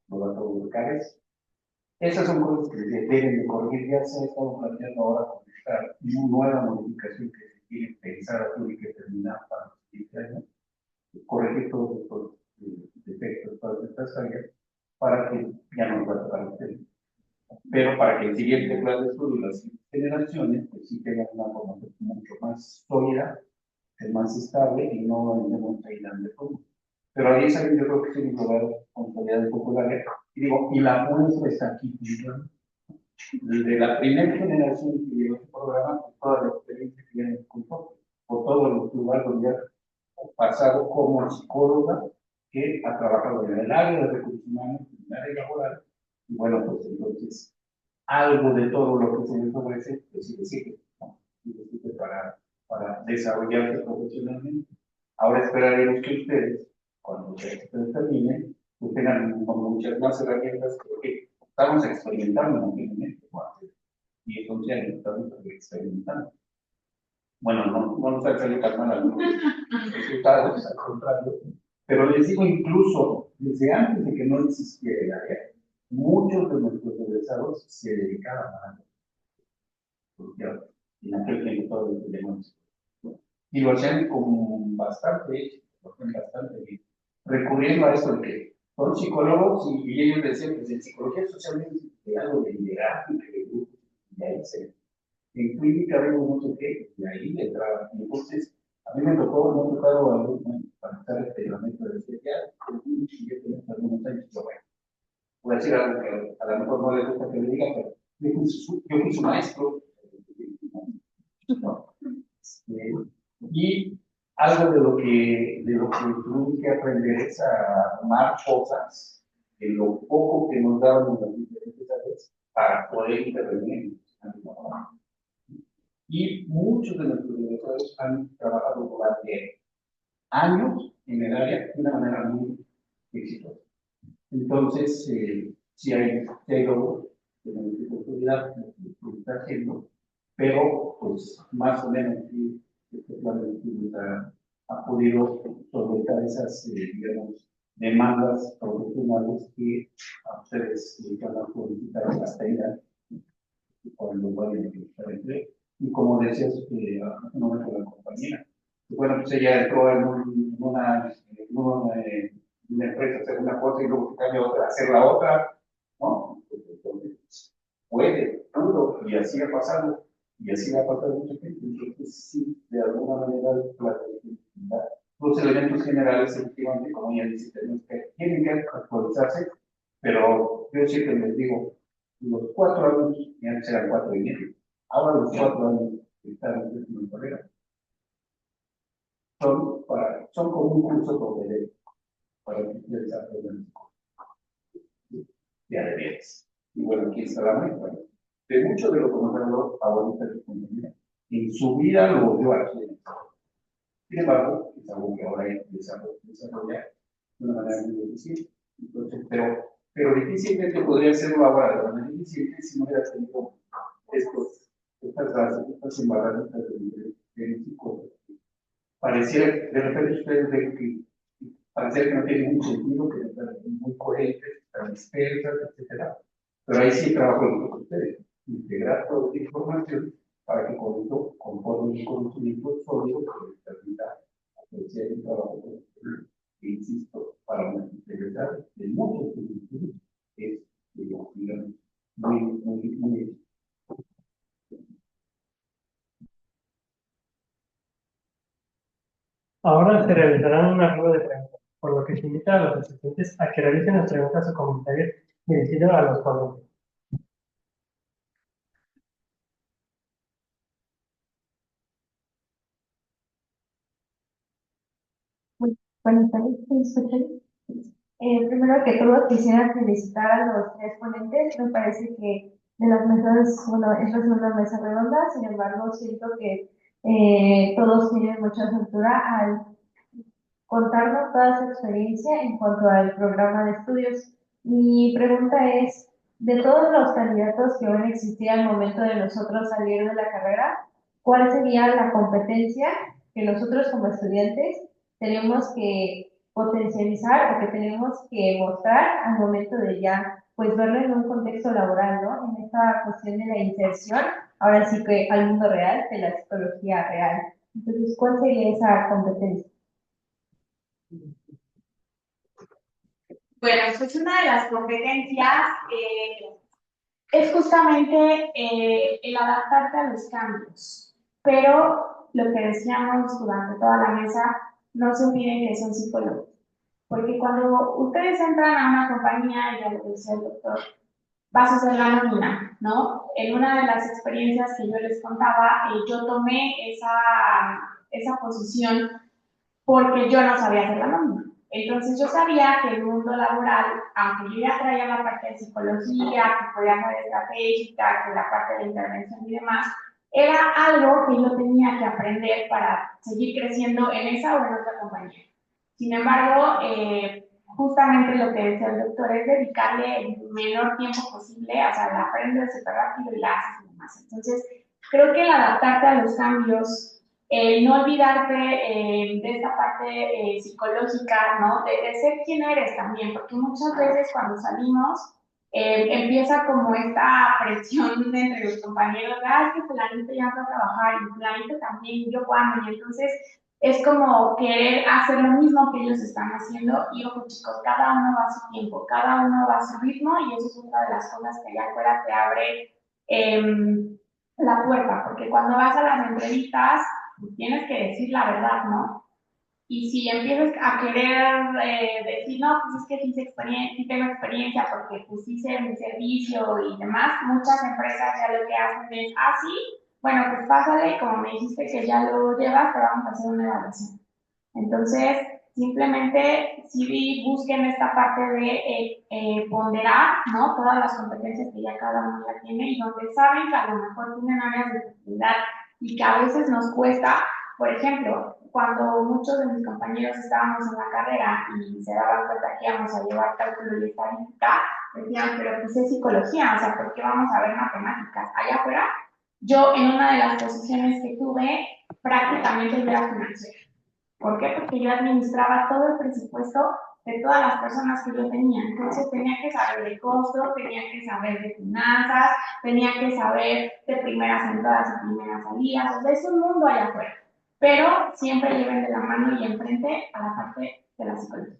Lo va a buscar eso. Esas son cosas que se deben de corregir. Ya se ha estado planteando ahora con esta nueva modificación que se quiere pensar y que terminar para los siguientes años, corregir todos estos defectos, todas estas áreas, para que ya no va a tocar el tema. Pero para que el siguiente plan de estudio y las siguientes generaciones, pues sí tengan una formación mucho más sólida, más estable y no andemos ahí dando todo. Pero a 10 años yo creo que sí nos va a dar consolidar un poco la área. Y digo, y la muestra está aquí. Desde la primera generación que llegó a este programa, pues, toda la experiencia que tienen con por todos los lugares donde ha pasado como psicóloga, que ha trabajado en el área de recursos humanos, en el área laboral, y bueno, pues entonces, algo de todo lo que se les ofrece, pues sí le sirve, ¿no? Y le sirve para desarrollarse profesionalmente. Ahora esperaremos que ustedes, cuando ustedes terminen, pues tengan muchas más herramientas que estamos experimentando en aquel momento, y entonces ya estamos experimentando. Bueno, no nos han salido tan mal algunos resultados, al contrario, pero les digo, incluso desde antes de que no existiera el área, muchos de nuestros egresados se dedicaban a la en aquel tiempo todo lo que llamamos. Y lo hacían con bastante, bien, recurriendo a esto de que son psicólogos y ellos decían que en psicología social es algo de liderazgo y de grupos, y ahí se en clínica vemos mucho que de ahí entraba. Entonces, a mí me tocó para estar este reglamento de especial, y yo tenía algunos años, pero bueno, voy a decir algo que a lo mejor no le gusta que le diga, pero yo fui su maestro, ¿no? Y algo de lo que tuvimos que aprender es a tomar cosas de lo poco que nos daban en las diferentes áreas para poder intervenir. Y muchos de nuestros directores han trabajado durante años en el área de una manera muy exitosa. Entonces, si hay logros de la oportunidad, lo está haciendo, pero pues más o menos sí, este plan de estudio ha podido solventar esas, digamos, demandas profesionales que a ustedes van a solicitar hasta ir por el lugar en el que está el empleo. Y como decías hace un momento la compañera, bueno, pues ella entró en una empresa a hacer una cosa y luego se cambia a otra, a hacer la otra, ¿no? Entonces, pudo, y así ha pasado, y así ha pasado mucha gente. Entonces, sí, de alguna manera, los elementos generales, efectivamente, como ella dice, tienen que actualizarse, pero yo siempre les digo, los 4 años, y antes eran 4 y medio, ahora los 4 años que están en la carrera son como un curso para que ustedes aprendan de adeveras. Y bueno, aquí está la muestra. De mucho de lo que nos habló ahorita de compañía, en su vida lo vio aquí en el trabajo. Sin embargo, es algo que ahora hay que desarrollar de una manera muy difícil. Entonces, pero difícilmente podría hacerlo ahora de manera difícil si no hubiera tenido estas bases, estas embarradas de psicólogo. Pareciera, de repente ustedes ven que pareciera que no tiene ningún sentido, que están muy coherentes, están dispersas, etcétera. Pero ahí sí trabajo con ustedes, integrar toda esta información para que con eso, conforme el conocimiento sólido, que les permita apreciar el trabajo que insisto, para una integridad de muchos estudios es, digamos, muy. Ahora se realizarán una rueda de preguntas, por lo que se invita a los asistentes a que realicen las preguntas o comentarios dirigidos a los ponentes. Buenas tardes, ¿me escuchan? Primero que todo, quisiera felicitar a los tres ponentes. Me parece que de las mesas, bueno, esta es una mesa redonda, sin embargo, siento que todos tienen mucha altura al contarnos toda su experiencia en cuanto al programa de estudios. Mi pregunta es, de todos los candidatos que van a existir al momento de nosotros salir de la carrera, ¿cuál sería la competencia que nosotros como estudiantes tenemos que potencializar o que tenemos que mostrar al momento de ya, pues verlo en un contexto laboral, ¿no? En esta cuestión de la inserción, ahora sí que al mundo real, de la psicología real. Entonces, ¿cuál sería esa competencia? Bueno, pues una de las competencias es justamente el adaptarte a los cambios. Pero lo que decíamos durante toda la mesa, no se olviden que son psicólogos. Porque cuando ustedes entran a una compañía, ya lo decía el doctor, vas a hacer la nómina, ¿no? En una de las experiencias que yo les contaba, yo tomé esa posición porque yo no sabía hacer la nómina. Entonces yo sabía que el mundo laboral, aunque yo ya traía la parte de psicología, que podía ser estratégica, que la parte de intervención y demás, era algo que yo tenía que aprender para seguir creciendo en esa o en otra compañía. Sin embargo, justamente lo que decía el doctor es dedicarle el menor tiempo posible, o sea, la aprendes súper rápido y la haces y demás. Entonces, creo que el adaptarte a los cambios, no olvidarte de esta parte psicológica, ¿no? De ser quien eres también, porque muchas veces cuando salimos empieza como esta presión entre los compañeros, de, ay, que fulanito ya va a trabajar y fulanito también, y yo cuando, y entonces es como querer hacer lo mismo que ellos están haciendo, y ojo chicos, cada uno va a su tiempo, cada uno va a su ritmo, y eso es una de las cosas que allá afuera te abre la puerta, porque cuando vas a las entrevistas, tienes que decir la verdad, ¿no? Y si empiezas a querer decir, no, pues es que sí tengo experiencia porque pues hice mi servicio y demás, muchas empresas ya lo que hacen es, ah, sí, bueno, pues pásale, como me dijiste que ya lo llevas, te vamos a hacer una evaluación. Entonces, Simplemente sí busquen esta parte de ponderar, ¿no? Todas las competencias que ya cada uno ya tiene y donde saben que a lo mejor tienen áreas de oportunidad y que a veces nos cuesta. Por ejemplo, cuando muchos de mis compañeros estábamos en la carrera y se daban cuenta que íbamos a llevar cálculo y estadística, decían, pero pues es psicología, o sea, ¿por qué vamos a ver matemáticas? Allá afuera, yo en una de las posiciones que tuve, prácticamente yo era financiera. ¿Por qué? Porque yo administraba todo el presupuesto de todas las personas que yo tenía. Entonces tenía que saber de costos, tenía que saber de finanzas, tenía que saber de primeras entradas y primeras salidas. O sea, es un mundo allá afuera. Pero siempre lleven de la mano y enfrente a la parte de la psicología.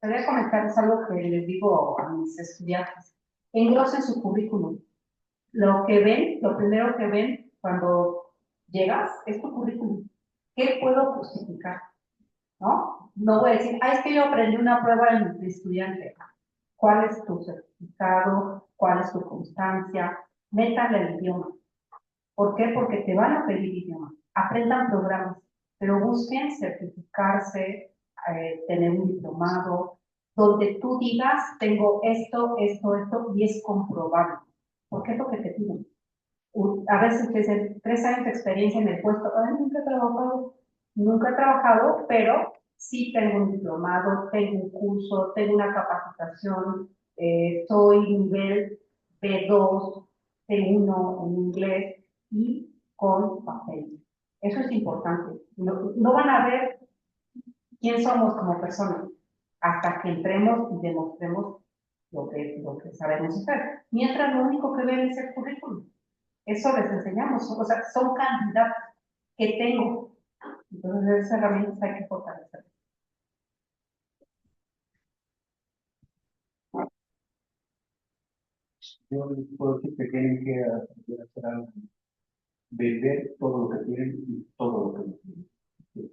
Quería comentarles algo que les digo a mis estudiantes. Engrosen su currículum. Lo que ven, lo primero que ven cuando llegas es tu currículum. ¿Qué puedo justificar? ¿No? No voy a decir, es que yo aprendí una prueba de estudiante. ¿Cuál es tu certificado? ¿Cuál es tu constancia? Métanle el idioma. ¿Por qué? Porque te van a pedir idioma. Aprendan programas, pero busquen certificarse, tener un diplomado, donde tú digas, tengo esto, y es comprobable. ¿Por qué? Es lo que te piden. A veces te dicen 3 años de experiencia en el puesto. Nunca he trabajado, pero sí tengo un diplomado, tengo un curso, tengo una capacitación, soy nivel B2, C1 en inglés y con papel. Eso es importante. No van a ver quién somos como personas hasta que entremos y demostremos lo que sabemos hacer. Mientras lo único que ven es el currículum. Eso les enseñamos, o sea, son candidatos que tengo. Entonces, esas herramientas hay que fortalecer. Yo les puedo decir que tienen que aprender a hacer algo, vender todo lo que tienen y todo lo que no tienen.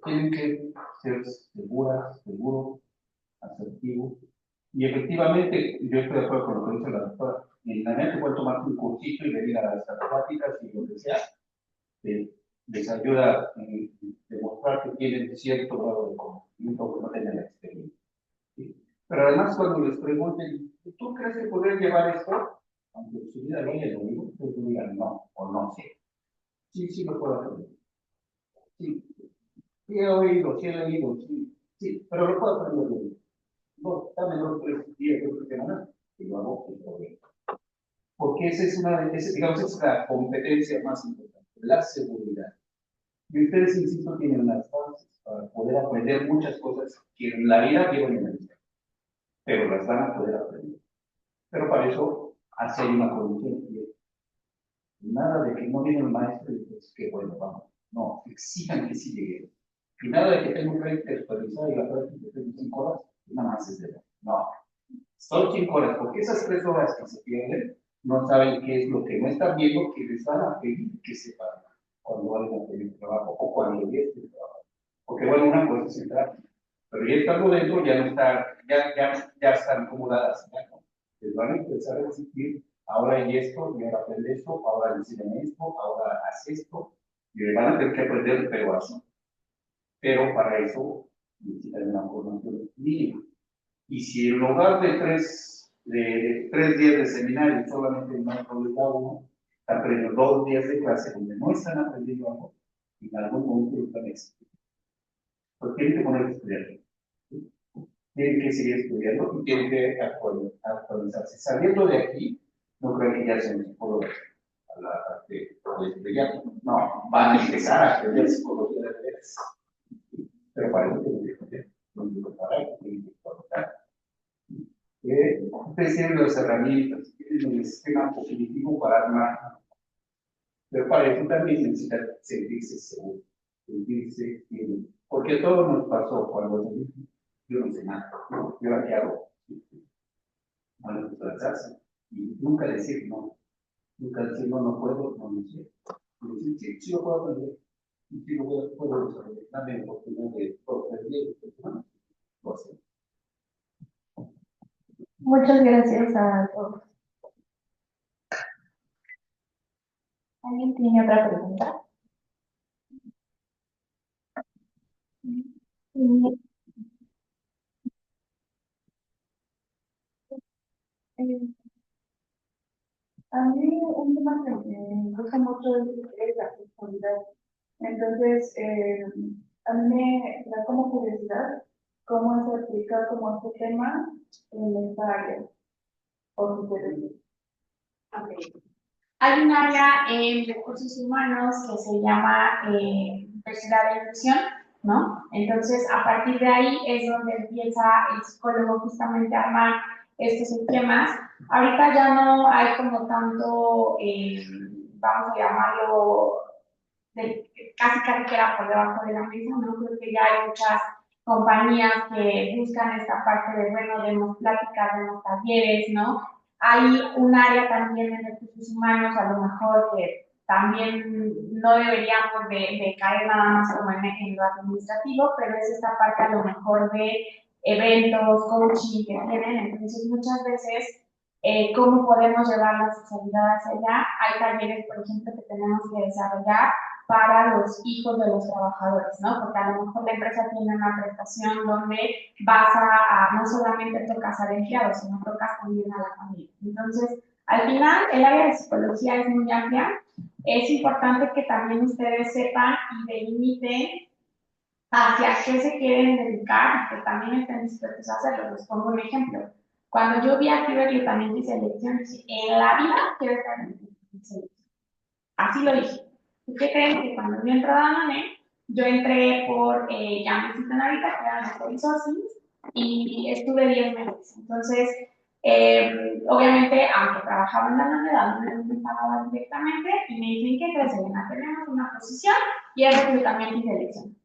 Tienen que ser seguros, asertivos. Y efectivamente, yo estoy de acuerdo con lo que dice la doctora. En la mente pueden tomar un cursito y venir a las prácticas y lo que sea. Les ayuda a demostrar que tienen cierto grado de conocimiento que no tienen la experiencia. ¿Sí? Pero además, cuando les pregunten, ¿tú crees que podrías llevar esto? Aunque su vida no haya lo mismo, pues digan no o no sé. Sí, sí lo puedo aprender. Sí, sí he oído, sí he leído, sí, sí, pero lo puedo aprender bien. No, dame 2 o 3 días, yo creo que nada, y lo hago sin problema. Porque esa es una de, digamos, es la competencia más importante, la seguridad. Y ustedes, insisto, tienen las bases para poder aprender muchas cosas que en la vida llevan en el vida, pero las van a poder aprender. Pero para eso hacer una condición. Nada de que no viene el maestro y pues qué bueno, vamos. No, exijan que sí lleguen. Y nada de que tengo que actualizar y la práctica de 5 horas, nada más es de verdad. No, son 5 horas, porque esas 3 horas que se pierden, no saben qué es lo que no están viendo, que les van a pedir que sepan cuando vayan a pedir trabajo o cuando ya estén trabajo. Porque bueno, una cosa es entrar, pero ya estando dentro, ya no están, ya están acomodadas, ya no. Les van a empezar a exigir, ahora hay esto, y ahora aprende esto, ahora enseñan esto, ahora haz esto, y le van a tener que aprender, pero así. Pero para eso necesitan una formación mínima. Y si en lugar de 3 días de seminario solamente el maestro les da uno, están aprendiendo 2 días de clase donde no están aprendiendo algo, y en algún momento lo están exigiendo. Pues tienen que poner a estudiar. Tienen que seguir estudiando y tienen que actualizarse. Saliendo de aquí, no creo que ya sean psicólogos a la parte de ya. No, van a empezar a aprender psicología de veras. Pero para eso tienen que estudiar, tienen que preparar, tienen que actualizar. Ustedes tienen las herramientas, tienen el sistema cognitivo para armar, pero para eso también necesitan sentirse seguros, sentirse bien. Porque todo nos pasó cuando yo no sé nada, ¿no? Yo aquí hago, bueno, desplazarse y nunca decir no, nunca decir no, no puedo, no sé. Y decir sí, sí lo puedo aprender, sí lo puedo desarrollar, dame oportunidad de aprender, lo hacemos. Muchas gracias a todos. ¿Alguien tiene otra pregunta? Y, eh, a mí un tema que me gusta mucho es la sexualidad. Entonces, a mí me da como curiosidad cómo se aplica como este tema en esta área, por supuesto. Hay un área en recursos humanos que se llama diversidad e inclusión, ¿no? Entonces, a partir de ahí es donde empieza el psicólogo justamente a armar estos esquemas. Ahorita ya no hay como tanto, vamos a llamarlo, casi que era por debajo de la mesa, ¿no? Creo que ya hay muchas compañías que buscan esta parte de, bueno, demos pláticas, demos talleres, ¿no? Hay un área también en recursos humanos, a lo mejor que también no deberíamos de caer nada más como en lo administrativo, pero es esta parte a lo mejor de eventos, coaching que tienen, entonces muchas veces cómo podemos llevar la sexualidad hacia allá. Hay talleres, por ejemplo, que tenemos que desarrollar para los hijos de los trabajadores, ¿no? Porque a lo mejor la empresa tiene una prestación donde vas no solamente tocas al empleado, sino tocas también a la familia. Entonces, al final, el área de psicología es muy amplia. Es importante que también ustedes sepan y delimiten hacia qué se quieren dedicar y que también estén dispuestos a hacerlo. Les pongo un ejemplo. Cuando yo vi aquí reclutamiento y selección, dije, en la vida quiero estar en reclutamiento y selección. Así lo dije. ¿Y qué creen? Que cuando yo entré a Danone, yo entré por, ya me citan ahorita, que eran los resourcing, y estuve 10 meses. Entonces, obviamente, aunque trabajaba en Danone no me pagaba directamente, y me dicen que crees, Elena, tenemos una posición y es reclutamiento y selección.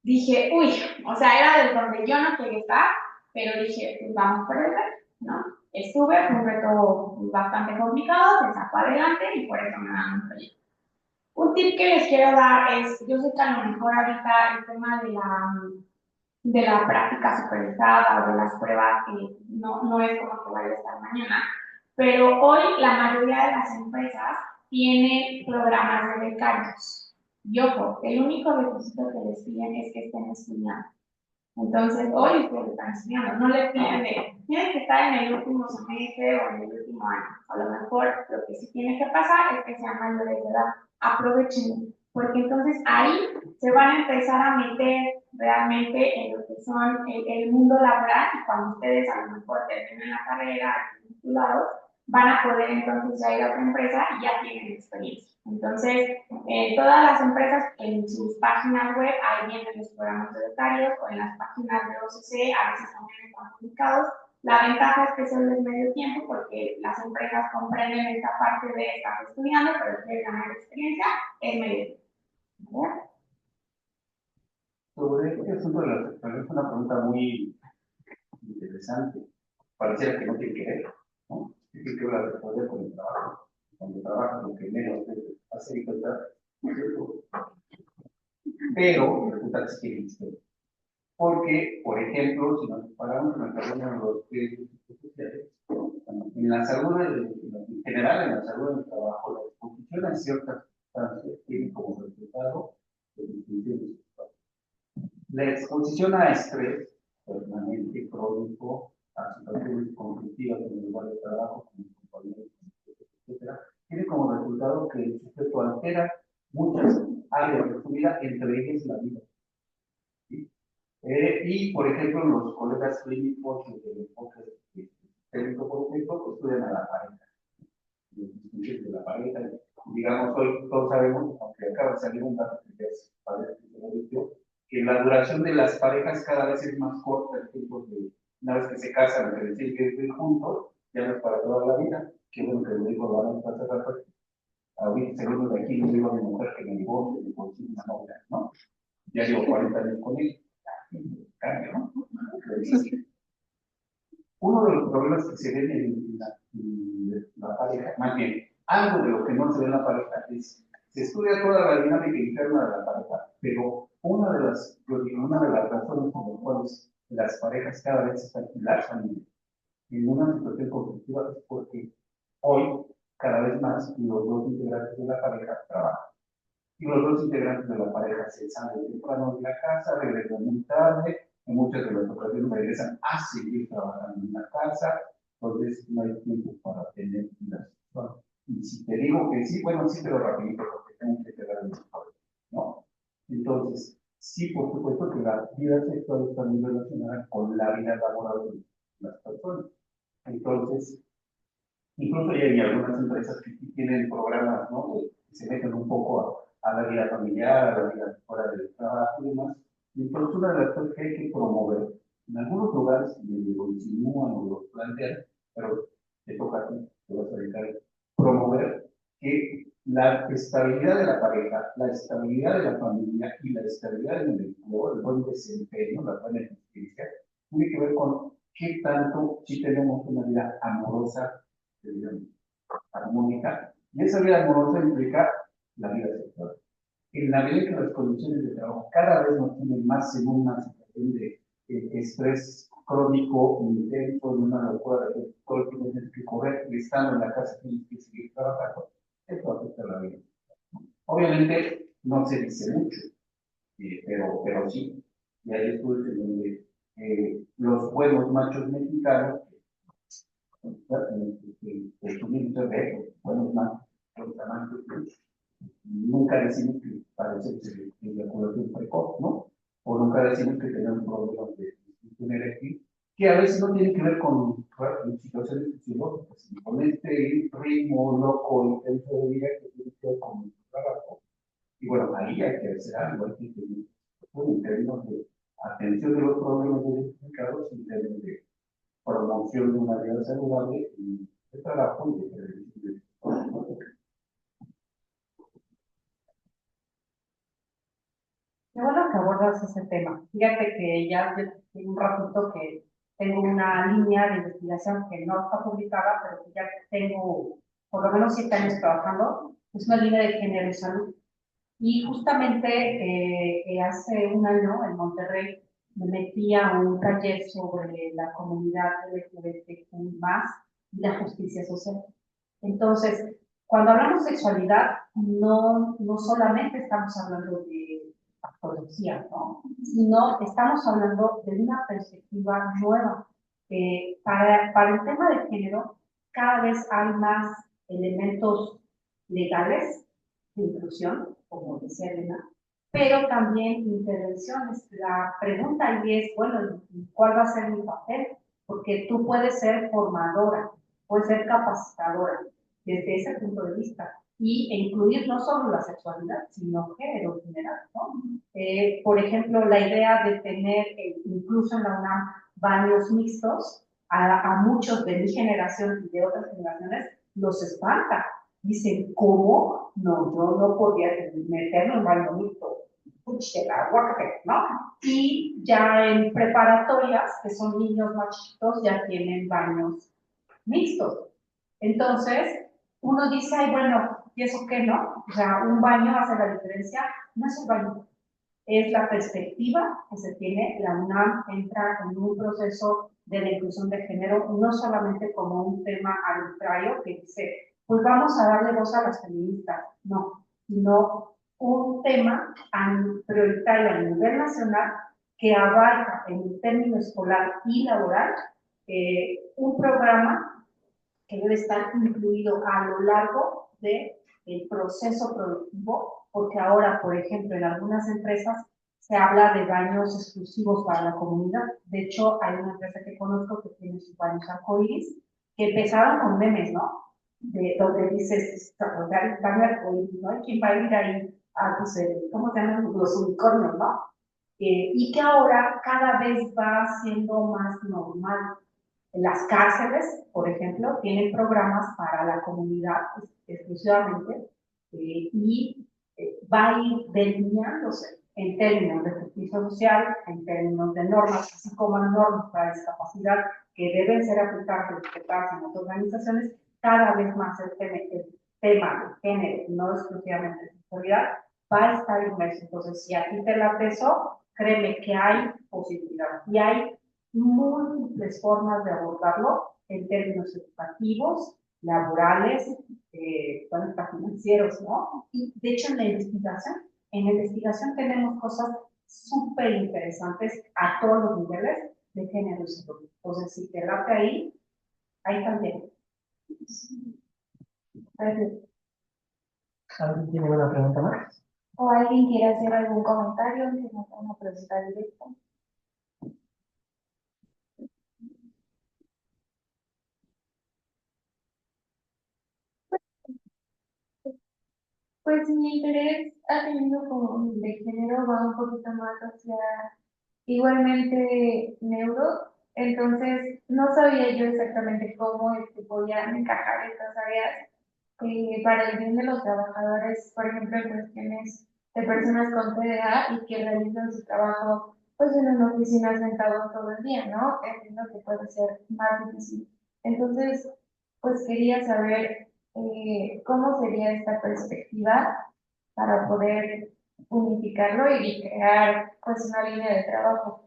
Dije, uy, o sea, era de donde yo no quería estar, pero dije, pues vamos por el reto, ¿no? Estuve, fue un reto bastante complicado, se sacó adelante y por eso me dan un proyecto. Un tip que les quiero dar es, yo sé que a lo mejor ahorita el tema de la práctica supervisada o de las pruebas no es como que vaya a estar mañana, pero hoy la mayoría de las empresas tienen programas de becarios. Y ojo, el único requisito que les piden es que estén estudiando. Entonces, hoy ustedes están estudiando, no les piden de, tienes que estar en el último semestre o en el último año. A lo mejor lo que sí tiene que pasar es que sean mayores de edad. Aprovechen, porque entonces ahí se van a empezar a meter realmente en lo que son el mundo laboral y cuando ustedes a lo mejor terminen la carrera, titulados, van a poder entonces ya ir a otra empresa y ya tienen experiencia. Entonces, todas las empresas en sus páginas web, ahí vienen los programas de becarios o en las páginas de OCC, a veces también están publicados. La ventaja es que son de medio tiempo porque las empresas comprenden esta parte de estar estudiando, pero quieres ganar experiencia, es medio tiempo. ¿Verdad? Sobre este asunto de la sexualidad es una pregunta muy interesante. Pareciera que no tiene que ver, ¿no? Tiene que ver la sexualidad con el trabajo. Cuando trabajas, lo que menos hace y cuenta, ¿no es cierto? Pero resulta que sí tiene historia. Porque, por ejemplo, si nos comparamos con el terreno de los servicios sociales, en la salud, en general, en la salud del trabajo, la exposición a ciertas sustancias tiene como resultado de disfunciones sexuales. La exposición a estrés permanente, crónico, a situaciones conflictivas en el lugar de trabajo, con los compañeros, etcétera, tiene como resultado que el sujeto altera muchas áreas de su vida, entre ellas la vida. ¿Sí? Y, por ejemplo, los colegas clínicos del enfoque técnico, por ejemplo, estudian a la pareja, los distintos de la pareja. Digamos, hoy todos sabemos, aunque acaba de salir un dato que ya es padre, que la duración de las parejas cada vez es más corta, el tiempo de una vez que se casan, que decir que viven juntos, ya no es para toda la vida. Qué bueno que lo dijo Laura hace rato. Ahorita, segundo de aquí, no digo a mi mujer que me divorcie, una novia, ¿no? Ya llevo 40 años con él. Cambio, ¿no? Uno de los problemas que se ven en la pareja, más bien, algo de lo que no se ve en la pareja es, se estudia toda la dinámica interna de la pareja, pero una de las razones por las cuales las parejas cada vez están en una situación conflictiva es porque hoy, cada vez más, los dos integrantes de la pareja trabajan. y los dos integrantes de la pareja se salen temprano de la casa, regresan muy tarde, en muchas de las ocasiones regresan a seguir trabajando en la casa, entonces no hay tiempo para tener vida sexual. Y si te digo que sí, bueno, sí, pero rapidito, porque tengo que quedar en el poder, ¿no? Entonces, sí, por supuesto que la vida sexual está muy relacionada con la vida laboral de las personas. Entonces, incluso ya hay algunas empresas que sí tienen programas, ¿no? Que se meten un poco a la vida familiar, a la vida fuera del trabajo y demás. Y entonces una de las cosas que hay que promover, en algunos lugares lo insinúan o lo plantean, pero te toca a ti, te vas a dedicar a promover que la estabilidad de la pareja, la estabilidad de la familia y la estabilidad del empleo, el buen desempeño, la buena eficiencia, tiene que ver con qué tanto si tenemos una vida amorosa, armónica. Y esa vida amorosa implica la vida sexual. En la medida que las condiciones de trabajo cada vez nos tienen más en una situación de estrés crónico, intenso, en una locura de todo el tiempo tienes que correr y estando en la casa tienes que seguir trabajando, eso afecta la vida. Obviamente no se dice mucho, pero sí. Y hay estudios en donde los buenos machos mexicanos tuvimos el reto, buenos machos, los amantes, nunca decimos que parece que se eyaculación precoz, ¿no? O nunca decimos que tenemos problemas de disfunción eréctil, que a veces no tienen que ver con situaciones fisiológicas, sino con este ritmo loco, intenso de vida que tiene que ver con el trabajo. Y bueno, ahí hay que hacer algo, hay que tener en términos de atención de los problemas identificados, en términos de promoción de una vida saludable y de trabajo y de prevención de Qué bueno que abordas ese tema. Fíjate que ya tiene un ratito que tengo una línea de investigación que no está publicada, pero que ya tengo por lo menos 7 años trabajando. Es una línea de género y salud. Y justamente hace un año en Monterrey me metí a un taller sobre la comunidad LGBTQ+, y la justicia social. Entonces, cuando hablamos de sexualidad, no solamente estamos hablando de patología, ¿no? Sino estamos hablando de una perspectiva nueva. Para el tema de género, cada vez hay más elementos legales de inclusión, como decía Elena, pero también intervenciones. La pregunta ahí es, bueno, ¿cuál va a ser mi papel? Porque tú puedes ser formadora, puedes ser capacitadora desde ese punto de vista e incluir no solo la sexualidad, sino género en general, ¿no? Por ejemplo, la idea de tener, incluso en la UNAM, baños mixtos, a muchos de mi generación y de otras generaciones los espanta. Dicen, ¿cómo? No, yo no podía meterme en baño mixto. El agua, ¿no? Y ya en preparatorias, que son niños más chiquitos, ya tienen baños mixtos. Entonces, uno dice, ay, bueno, ¿y eso qué no? O sea, un baño hace la diferencia. No es un baño, es la perspectiva que se tiene. La UNAM entra en un proceso de la inclusión de género, no solamente como un tema arbitrario que dice, pues vamos a darle voz a las feministas, no, sino un tema prioritario a nivel nacional que abarca en el término escolar y laboral un programa que debe estar incluido a lo largo del proceso productivo, porque ahora, por ejemplo, en algunas empresas se habla de baños exclusivos para la comunidad. De hecho, hay una empresa que conozco que tiene sus baños arcoíris, que empezaron con memes, ¿no? Donde dices, baño arcoíris, ¿no? ¿Y quién va a ir ahí a, pues, ¿cómo se llaman? Los unicornios, ¿no? Y que ahora cada vez va siendo más normal. Las cárceles, por ejemplo, tienen programas para la comunidad exclusivamente y va a ir delineándose en términos de justicia social, en términos de normas, así como normas para discapacidad que deben ser aplicadas y respetadas en las organizaciones, cada vez más el tema de género, no exclusivamente de sexualidad, va a estar inmerso. Entonces, si a ti te la pesó, créeme que hay posibilidad y hay múltiples formas de abordarlo en términos educativos, laborales, bueno, hasta financieros, ¿no? Y de hecho en la investigación tenemos cosas súper interesantes a todos los niveles de género y salud. Entonces, si te late ahí también. ¿Alguien tiene una pregunta más? ¿O alguien quiere hacer algún comentario? Una pregunta directa. Pues mi interés ha tenido como de género va un poquito más hacia igualmente neuro, entonces no sabía yo exactamente cómo podían encajar estas áreas para el bien de los trabajadores, por ejemplo, en cuestiones de personas con TDA y que realizan su trabajo pues en una oficina sentados todo el día, ¿no? Entiendo que puede ser más difícil. Entonces, pues quería saber cómo sería esta perspectiva para poder unificarlo y crear pues una línea de trabajo.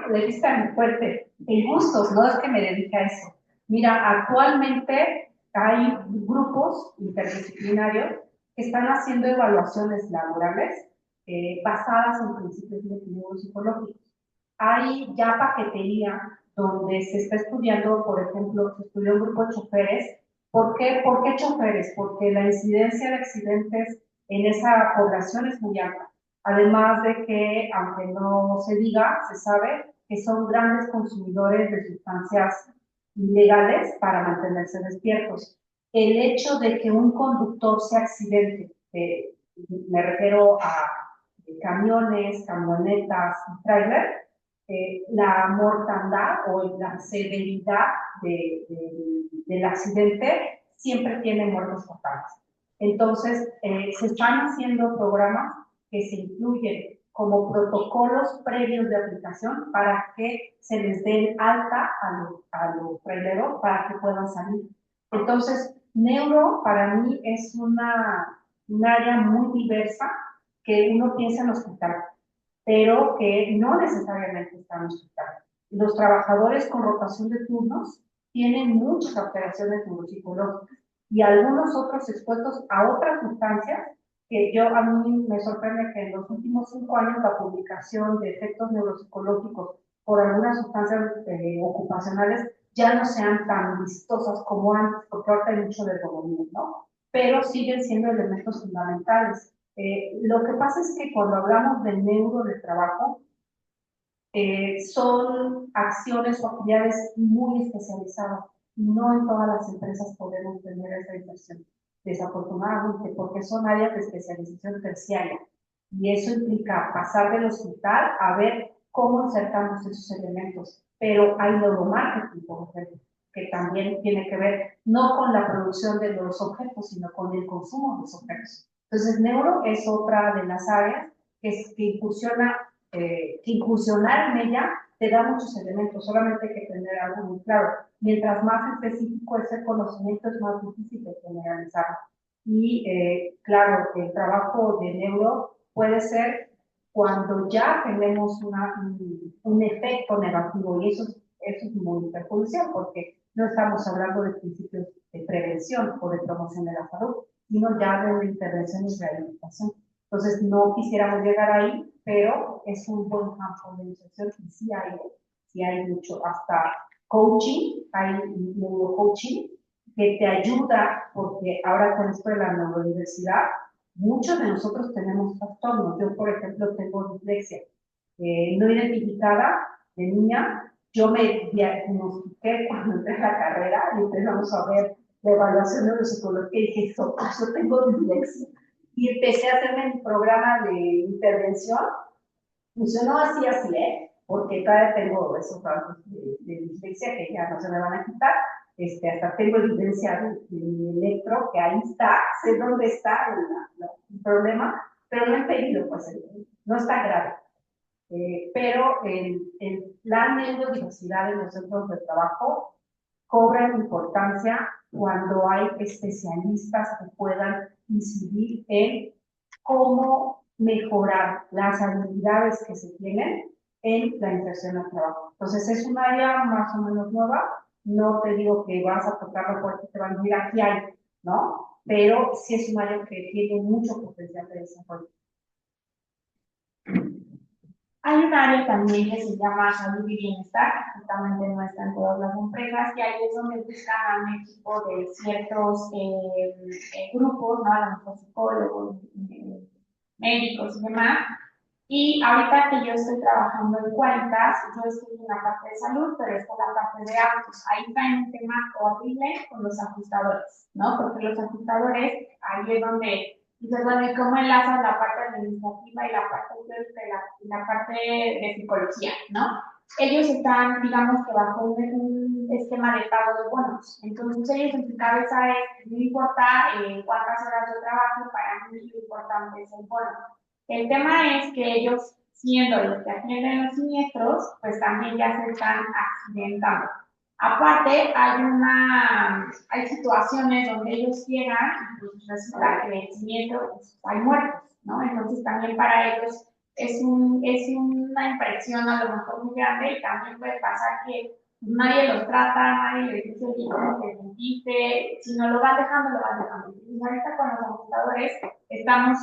Le diste muy fuerte. En gustos, no es que me dedique a eso. Mira, actualmente hay grupos interdisciplinarios que están haciendo evaluaciones laborales basadas en principios neuropsicológicos. Hay ya paquetería donde se está estudiando, por ejemplo, se estudió un grupo de choferes. ¿Por qué choferes? Porque la incidencia de accidentes en esa población es muy alta. Además de que, aunque no se diga, se sabe que son grandes consumidores de sustancias ilegales para mantenerse despiertos. El hecho de que un conductor se accidente, me refiero a camiones, camionetas y tráiler, la mortandad o la severidad del accidente siempre tiene muertos fatales. Entonces, se están haciendo programas que se incluyen como protocolos previos de aplicación para que se les dé alta a los traileros para que puedan salir. Entonces, neuro para mí es un área muy diversa que uno piensa en hospital, pero que no necesariamente está en hospital. Los trabajadores con rotación de turnos tienen muchas alteraciones neuropsicológicas y algunos otros expuestos a otras sustancias que a mí me sorprende que en los últimos 5 años la publicación de efectos neuropsicológicos por algunas sustancias ocupacionales ya no sean tan vistosas como antes, porque ahorita hay mucho de dominio, ¿no? Pero siguen siendo elementos fundamentales. Lo que pasa es que cuando hablamos de neuro de trabajo, son acciones o actividades muy especializadas. No en todas las empresas podemos tener esa inversión, desafortunadamente, porque son áreas de especialización terciaria. Y eso implica pasar del hospital a ver cómo insertamos esos elementos. Pero hay neuromarketing, por ejemplo, que también tiene que ver no con la producción de los objetos, sino con el consumo de los objetos. Entonces, neuro es otra de las áreas que incursiona que incursionar en ella te da muchos elementos, solamente hay que tener algo muy claro. Mientras más específico es el conocimiento, es más difícil de generalizarlo. Y claro, el trabajo de neuro puede ser cuando ya tenemos un efecto negativo, y eso es muy perjudicial, porque no estamos hablando de principios de prevención o de promoción de la salud, sino ya de una intervención y rehabilitación. Entonces, no quisiéramos llegar ahí, pero es un buen campo de inserción y sí hay mucho, hasta coaching, hay neurocoaching que te ayuda, porque ahora con esto de la neurodiversidad, muchos de nosotros tenemos trastornos. Yo, por ejemplo, tengo dislexia no identificada de niña. Yo me diagnostiqué cuando entré a la carrera y empezamos a ver la evaluación de neuropsicología y dije, yo tengo dislexia. Y empecé a hacerme mi programa de intervención. Funcionó así, porque todavía tengo esos rasgos de dislexia que ya no se me van a quitar. Hasta tengo evidencia de mi electro, que ahí está, sé dónde está el problema, pero no he pedido, pues no está grave. Pero la neurodiversidad en los centros de trabajo cobra importancia cuando hay especialistas que puedan incidir en cómo mejorar las habilidades que se tienen en la inserción al trabajo. Entonces es un área más o menos nueva, no te digo que vas a tocar la puerta y te van a decir aquí hay, ¿no? Pero sí es un área que tiene mucho potencial de desarrollo. Hay un área también que se llama salud y bienestar, justamente no está en todas las empresas, y ahí es donde buscan a un equipo de ciertos grupos, ¿no? A lo mejor psicólogos, médicos y demás. Y ahorita que yo estoy trabajando en cuentas, yo estoy en la parte de salud, pero está en la parte de autos. Ahí está un tema horrible con los ajustadores, ¿no? Porque los ajustadores, ahí es donde dices, bueno, ¿y cómo enlazas la parte administrativa y la parte teórica y la parte de psicología, ¿no? Ellos están, digamos que bajo un esquema de pago de bonos. Entonces ellos en su cabeza es, no importa cuántas horas yo trabajo, para mí lo importante es el bono. El tema es que ellos, siendo los que atienden los siniestros, pues también ya se están accidentando. Aparte, hay situaciones donde ellos llegan y pues resulta que en el siniestro pues, hay muertos, ¿no? Entonces también para ellos es una impresión a lo mejor muy grande y también puede pasar que nadie los trata, nadie les dice, oye, ¿cómo te sentiste? Si no lo van dejando, lo van dejando. Y ahorita con los computadores estamos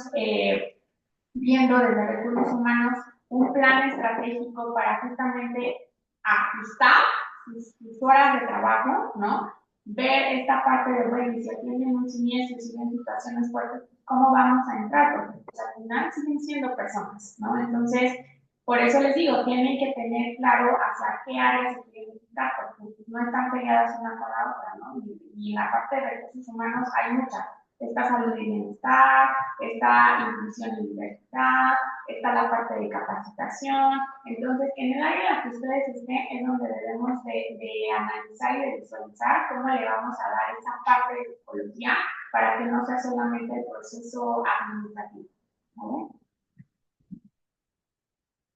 viendo desde recursos humanos un plan estratégico para justamente ajustar sus horas de trabajo, ¿no? Ver esta parte de, bueno, si tienen un siniestro, si tienen situaciones fuertes, ¿cómo vamos a entrar? Porque pues, al final siguen siendo personas, ¿no? Entonces, por eso les digo, tienen que tener claro hacia qué áreas se quieren dedicar, porque no están pegadas una con la otra, ¿no? Y en la parte de recursos humanos hay muchas. Está salud y bienestar, está inclusión y diversidad, está la parte de capacitación. Entonces, en el área en la que ustedes estén es donde debemos de analizar y de visualizar cómo le vamos a dar esa parte de psicología para que no sea solamente el proceso administrativo.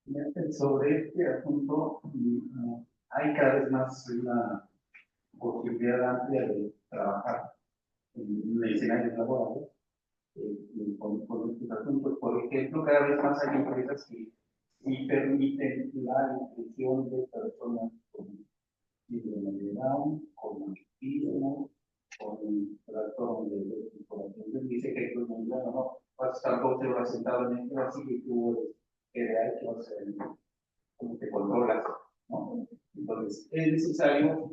¿Vale? Sobre este asunto, hay cada vez más una posibilidad amplia de trabajar en escenarios laborales con estos asuntos. Por ejemplo, cada vez más hay empresas que sí permiten la inclusión de personas con síndrome de Down, con autismo, con trastorno de información. Dice que el mundo no vas a estar 12 horas sentado en esto, así que tú eres que vas a hacer cómo te controlas, ¿no? Entonces, es necesario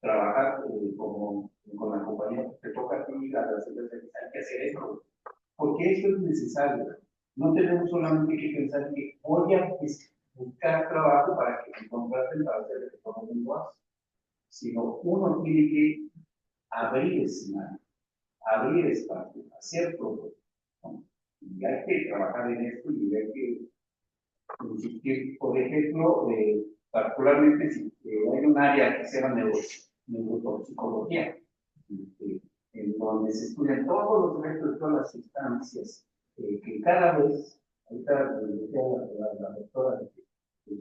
trabajar con la compañía que te toca a ti, hay que hacer esto, porque esto es necesario. No tenemos solamente que pensar que voy a buscar trabajo para que me contraten para hacer lo que todo el mundo hace, sino uno tiene que abrir escenario, abrir espacio, hacer todo, ¿no? Y hay que trabajar en esto y hay que insistir, por ejemplo, particularmente si hay un área que se llama neurotoxicología, en donde se estudian todos los efectos de todas las sustancias, que cada vez, ahorita decía la doctora, pues,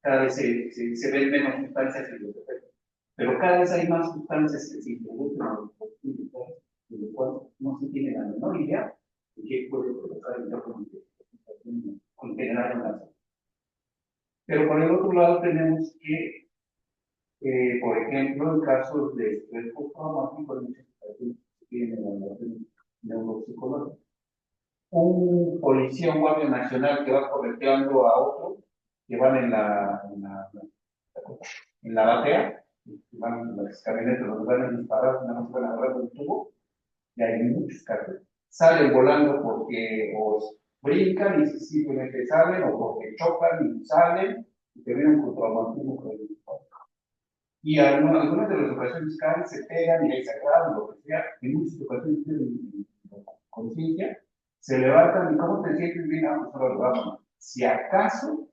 cada vez se ven menos sustancias en los efectos, pero cada vez hay más sustancias que se introducen a los químicos, de lo cual no se tiene la menor idea de qué puede provocar en general en la salud. Pero por el otro lado tenemos que, por ejemplo, en casos de estrés postraumático, hay muchas situaciones que tienen evaluación neuropsicológica. Un policía, un guardia nacional que va correteando a otro, que van en la batea, van las camionetas, los van a disparar, nada más van a agarrar un tubo, y hay muchos casos. Salen volando porque o brincan y simplemente salen, o porque chocan y salen, y terminan con traumatismo crónico. Y algunas de las ocasiones caen, se pegan y hay sangrado, lo que sea, en muchas ocasiones tienen conciencia, se levantan y ¿cómo te sientes bien? Ah, pues ahora lo vamos. Si acaso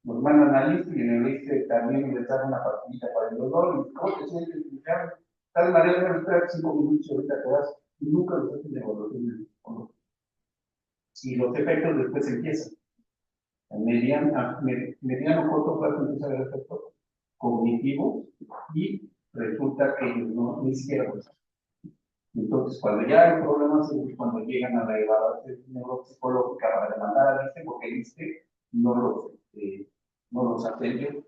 nos mandan al ISSSTE y en el ISSSTE también les dan una pastillita para el dolor, y ¿cómo te sientes? Tal manera, van a esperar 5 minutos y ahorita te vas, y nunca los hacen de evaluación. Y los efectos después empiezan. A mediano corto plazo empieza a haber efectos cognitivos y resulta que ellos no, ni siquiera lo saben. Entonces, cuando ya hay problemas, es cuando llegan a la evaluación neuropsicológica para demandar al ISSSTE, porque el ISSSTE no los no los atendió.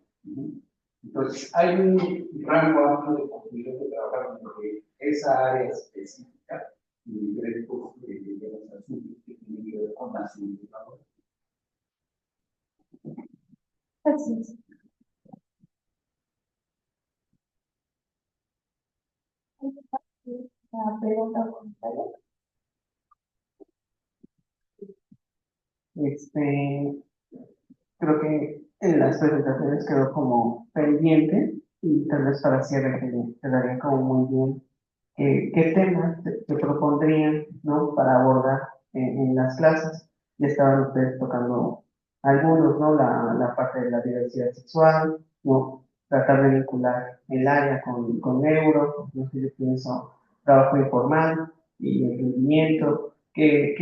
Entonces, hay un rango amplio de posibilidades de trabajar en esa área específica y diferentes de los asuntos que tienen que ver con la seguridad. Así es. La pregunta o comentario. Creo que en las presentaciones quedó como pendiente y tal vez para cierre quedaría como muy bien qué temas se propondrían, ¿no? Para abordar en las clases. Ya estaban ustedes tocando algunos, ¿no? La parte de la diversidad sexual, ¿no? Tratar de vincular el área con neuro, no sé, yo pienso trabajo informal y emprendimiento. ¿Qué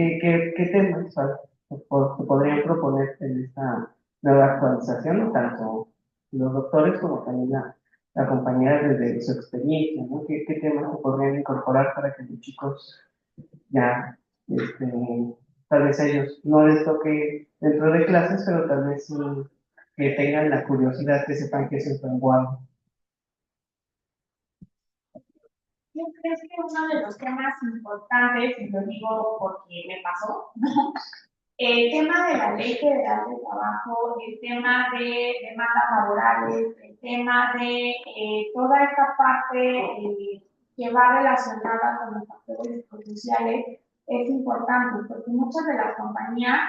temas se podrían proponer en esta nueva actualización, tanto los doctores como también la compañera desde su experiencia, ¿no? ¿Qué temas se podrían incorporar para que los chicos ya, tal vez a ellos no les toque dentro de clases, pero tal vez sí que tengan la curiosidad, que sepan que es el lenguaje? Yo creo que uno de los temas importantes, y lo digo porque me pasó, ¿no? El tema de la Ley Federal del Trabajo, el tema de demandas laborales, el tema de toda esta parte que va relacionada con los factores sociales es importante, porque muchas de las compañías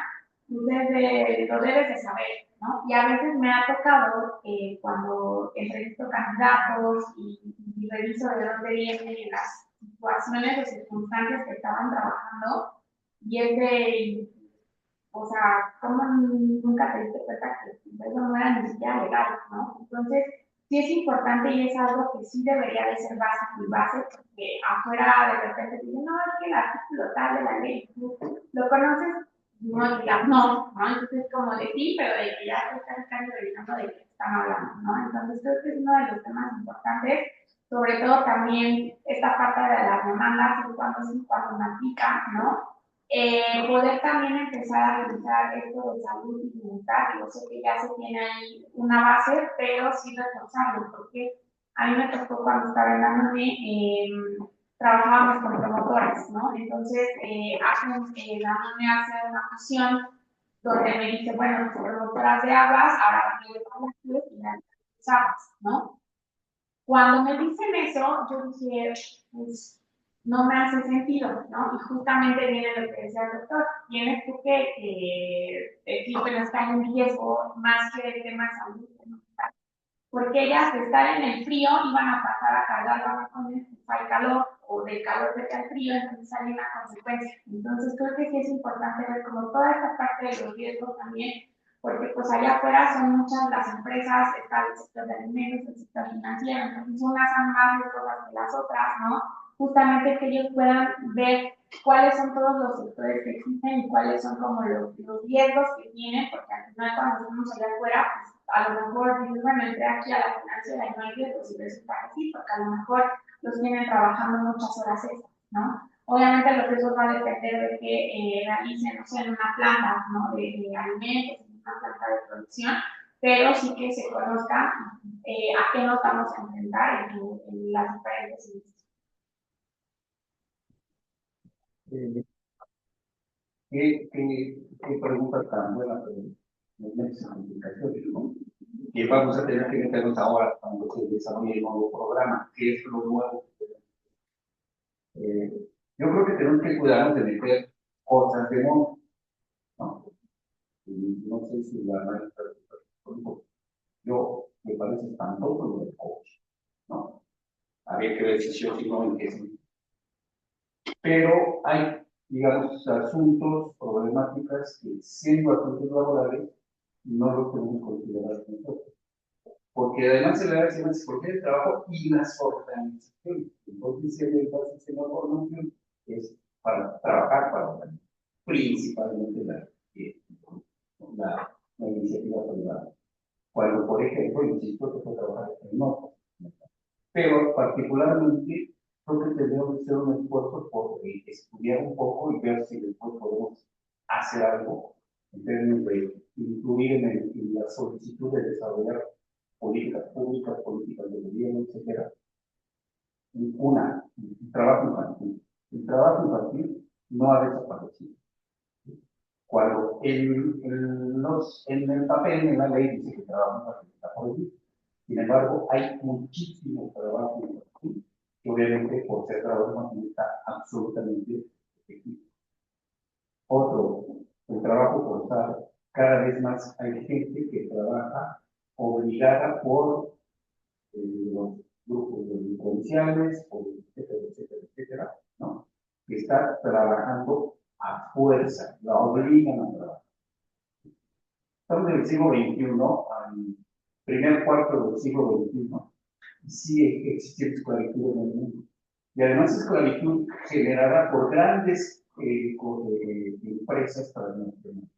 lo debes de saber, ¿no? Y a veces me ha tocado cuando entrevisto candidatos y reviso de dónde vienen y las situaciones o circunstancias que estaban trabajando, y es de, o sea, ¿cómo nunca te diste cuenta que eso no era ni siquiera legal, ¿no? Entonces, sí es importante y es algo que sí debería de ser básico y base, porque afuera de repente te dicen, no, es que el artículo tal de la ley, tú lo conoces, no digas no, ¿no? Entonces, como de sí, pero de que ya te están casi revisando de qué están hablando, ¿no? Entonces, creo que es uno de los temas importantes, sobre todo también esta parte de las demandas, cuando sí, cuando no aplican, ¿no? Poder también empezar a revisar esto de salud y bienestar. Yo sé que ya se tiene ahí una base, pero sí reforzarlo, porque a mí me tocó cuando estaba en Danone, trabajábamos con promotoras, ¿no? Entonces, Danone hace una fusión donde me dice, bueno, las promotoras de aguas, ahora me voy a y las aguas, ¿no? Cuando me dicen eso, yo dije, pues, no me hace sentido, ¿no? Y justamente viene lo que decía el doctor, tienes tú que decir, bueno, está en riesgo más que el tema de salud, ¿no? Porque ellas de estar en el frío iban a pasar a cargar vagones al calor o del calor vete al frío, entonces hay una consecuencia. Entonces creo que sí es importante ver como toda esta parte de los riesgos también, porque pues allá afuera son muchas las empresas, está el sector de alimentos, el sector financiero, entonces unas son más riesgosas que las otras, ¿no? Justamente que ellos puedan ver cuáles son todos los sectores que existen y cuáles son como los riesgos que tienen, porque al final cuando estamos allá afuera, pues, a lo mejor dices, bueno, entré aquí a la financiera y no hay riesgos, y resulta que sí, porque a lo mejor los tienen trabajando muchas horas extras, ¿no? Obviamente los riesgos van a depender de que realicen, no sé, en una planta, ¿no? De alimentos, en una planta de producción, pero sí que se conozca a qué nos vamos a enfrentar en las diferentes industrias. ¿Qué pregunta tan buena de simplificaciones, ¿no? Que vamos a tener que meternos ahora cuando se desarrolle el nuevo programa, que es lo nuevo. Yo creo que tenemos que cuidarnos de meter cosas de moda, ¿no? Y no sé si la maestra, yo me parece espantoso lo del coach, ¿no? Habría que ver si sí o si no en qué sentido. Pero hay, digamos, asuntos, problemáticas que siendo asuntos laborales no los podemos considerar nosotros. Porque además se le da la psicología del trabajo y las organizaciones. Entonces, si el énfasis en la formación es para trabajar para principalmente la iniciativa privada. Cuando, por ejemplo, insisto, que puede trabajar en otros. Pero particularmente creo que tenemos que hacer un esfuerzo por estudiar un poco y ver si después podemos hacer algo en términos de incluir en la solicitud de desarrollar políticas públicas, políticas de gobierno, etcétera. Una, el trabajo infantil. El trabajo infantil no ha desaparecido. Cuando en el papel, en la ley, dice que el trabajo infantil está prohibido. Sin embargo, hay muchísimo trabajo infantil que obviamente por ser trabajo infantil está absolutamente efectivo. Otro, el trabajo forzado. Cada vez más hay gente que trabaja obligada por los grupos delincuenciales, etcétera, etcétera, etcétera, ¿no? Que está trabajando a fuerza, la obligan a trabajar. Estamos en el siglo XXI, al primer cuarto del siglo XXI, y sí existe esclavitud en el mundo. Y además esclavitud generada por grandes empresas transnacionales.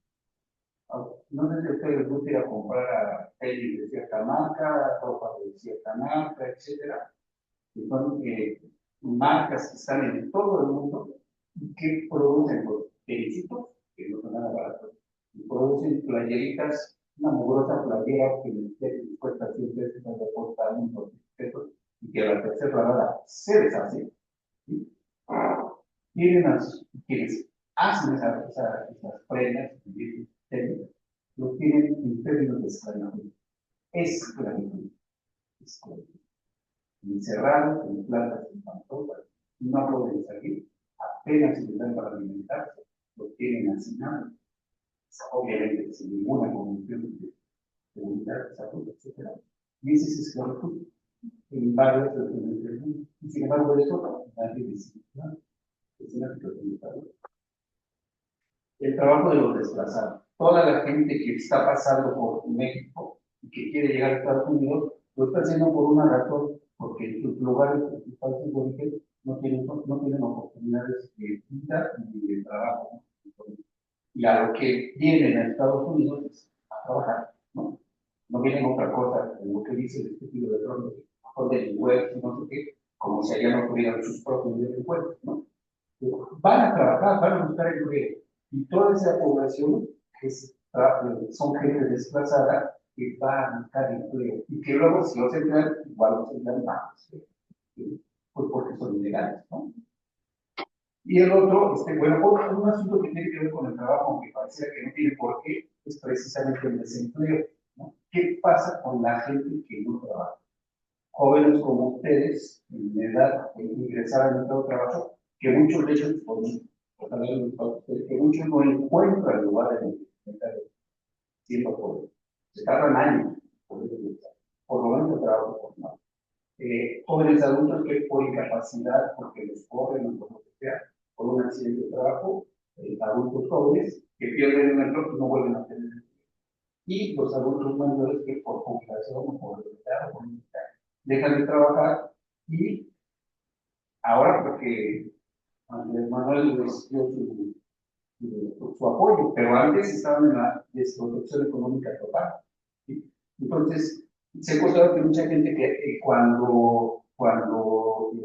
No sé si a ustedes les gusta ir a comprar a tenis de cierta marca, ropa de cierta marca, etcétera. Que son marcas que están en todo el mundo y que producen los tenisitos, que no son nada baratos, y producen playeritas, una mugrosa playera que cuesta 100 pesos, de costa 1 pesos, y que a la tercera lavada se deshace. ¿Sí? Tienen quienes hacen esas prendas, lo tienen en términos de esclavitud. Esclavitud. Esclavitud. Encerrados en plantas espantosas, no pueden salir, apenas se les dan para alimentarse, lo tienen hacinados, obviamente sin ninguna condición de seguridad, salud, etc. Y ese es esclavitud en varias regiones del mundo. Y sin embargo, eso nadie dice, ¿no? Es una situación de salud. El trabajo de los desplazados. Toda la gente que está pasando por México y que quiere llegar a Estados Unidos, lo está haciendo por una razón, porque en sus lugares principales de origen no tienen oportunidades de vida ni de trabajo. Y a lo que vienen a Estados Unidos es a trabajar, ¿no? No vienen otra cosa, lo que dice el estúpido de Trump, son delincuentes, no sé qué, como si allá no tuvieran sus propios delincuentes, ¿no? Van a trabajar, van a buscar empleo. Y toda esa población son gente desplazada que va a buscar empleo. Y que luego, si los emplean, igual los emplean más. Pues porque son ilegales, ¿no? Y el otro, bueno, un asunto que tiene que ver con el trabajo, aunque pareciera que no tiene por qué, es precisamente el desempleo, ¿no? ¿Qué pasa con la gente que no trabaja? Jóvenes como ustedes, en edad de ingresar al mercado de trabajo, que muchos de ellos, que muchos no encuentran lugar en el mercado, siendo jóvenes. Se tardan años por lo menos el trabajo formal. Jóvenes adultos que por incapacidad, porque los corren o por lo que sea, por un accidente de trabajo, adultos jóvenes que pierden el empleo y no vuelven a tener empleo. Y los adultos mayores que por jubilación o por edad o por dejan de trabajar y ahora porque Andrés Manuel les dio su apoyo, pero antes estaban en la desprotección económica total. ¿Sí? Entonces, se ha encontrado que mucha gente que cuando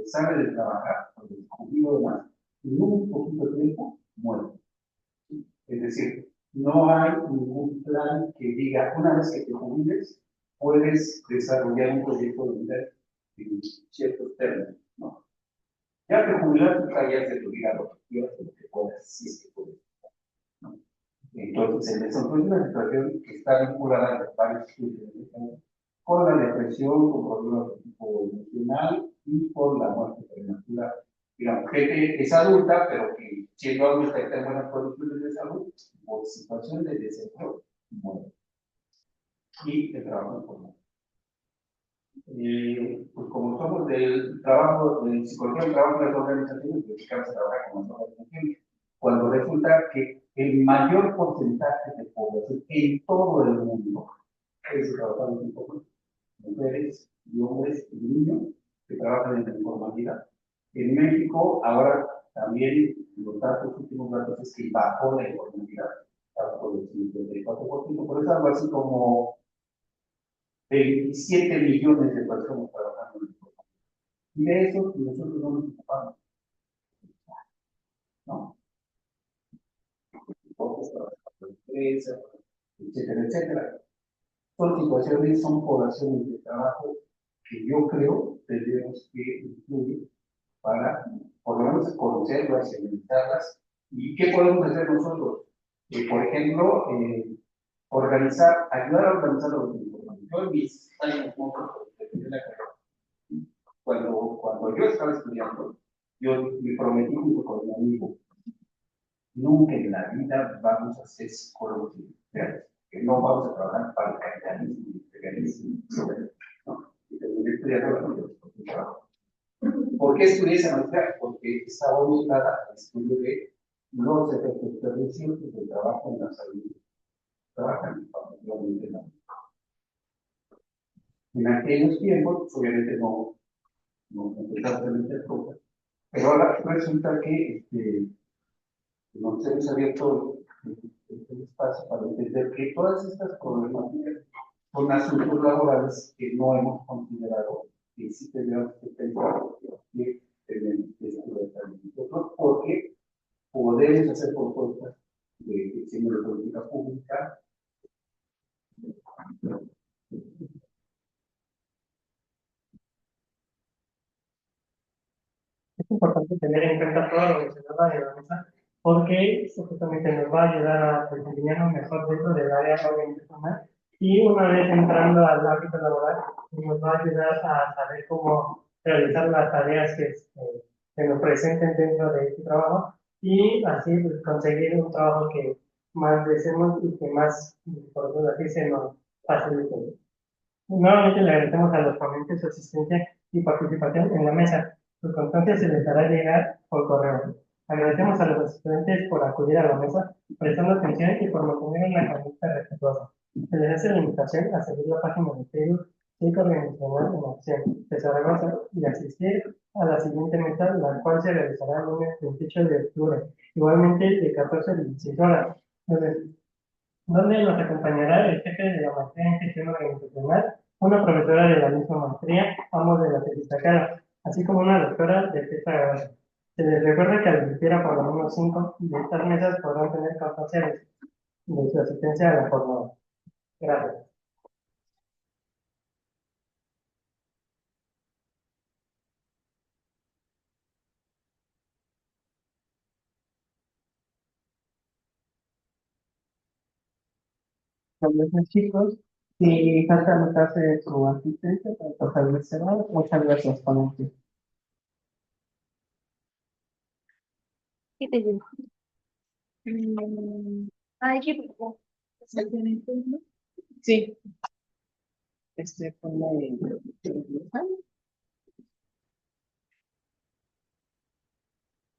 sale de trabajar, cuando se jubila demás, en un poquito de tiempo muere. ¿Sí? Es decir, no hay ningún plan que diga, una vez que te jubiles, puedes desarrollar un proyecto de vida en ciertos términos, ¿no? Ya te jubilaste, callas de tu vida lo que quieras, lo que puedas, si es que puedes, ¿no? Entonces, en esa es una situación que está vinculada a varios estudios con la depresión, con problemas de tipo emocional y por la muerte prematura. Digamos, gente que es adulta, pero que siendo adulta está en buenas condiciones de salud, por situación de desempleo, muere. Y el trabajo informal. Pues como somos del trabajo, de psicología del trabajo de las organizaciones, dedicamos a trabajar con las organizaciones, cuando resulta que el mayor porcentaje de población en todo el mundo es trabajar en informal, mujeres y hombres y niños que trabajan en la informalidad. En México, ahora también los últimos datos es que bajó la informalidad, por el 54%, por eso algo así como 27 millones de personas trabajando en el programa. Y de eso nosotros no nos ocupamos, ¿no? Entonces, empresa, etcétera, etcétera. Son situaciones, son poblaciones de trabajo que yo creo tendremos que incluir para, por lo menos, conocerlas, analizarlas. ¿Y qué podemos hacer nosotros? Por ejemplo, ayudar a organizar los información. Yo en mis años de la carrera, cuando yo estaba estudiando, yo me prometí junto con mi amigo, nunca en la vida vamos a ser psicólogos industriales, que no vamos a trabajar para el capitalismo, el imperialismo, ¿no? Y terminé estudiando la maestría. ¿Por qué estudié esa maestría? Porque estaba orientada al estudio de los efectos perniciosos del trabajo en la salud. Trabajan particularmente en la. En aquellos tiempos, obviamente no exactamente el problema, pero ahora resulta que nos hemos abierto el espacio para entender que todas estas problemáticas son asuntos laborales que no hemos considerado que sí tenemos que pensar que tenemos que estudiar nosotros, porque podemos hacer propuestas de diseño de política pública. Es importante tener en cuenta todo lo que se habla de la mesa, porque eso justamente nos va a ayudar a desempeñarnos mejor dentro del área organizacional y una vez entrando al ámbito laboral, nos va a ayudar a saber cómo realizar las tareas que nos presenten dentro de este trabajo y así pues, conseguir un trabajo que más deseemos y que más, por decirlo así, se nos facilite. Nuevamente le agradecemos a los ponentes su asistencia y participación en la mesa. Su constancia se les hará llegar por correo. Agradecemos a los asistentes por acudir a la mesa, prestando atención y por mantener una conducta respetuosa. Se les hace la invitación a seguir la página de Facebook Circo Organizacional en Acción de Zaragoza y asistir a la siguiente mesa, la cual se realizará el lunes 28 de octubre, igualmente de 14 a 16 horas, donde nos acompañará el jefe de la maestría en gestión organizacional, una profesora de la misma maestría, ambos de la destacada, así como una doctora de fecha grabada. Se les recuerda que al asistir a por lo menos 5 de estas mesas podrán tener constancia de su asistencia a la jornada. Gracias. Gracias, chicos. Si falta anotarse su asistencia, para pasar el cerrado. Muchas gracias, ponente. ¿Qué te digo? Ay, qué poco. Sí. Pone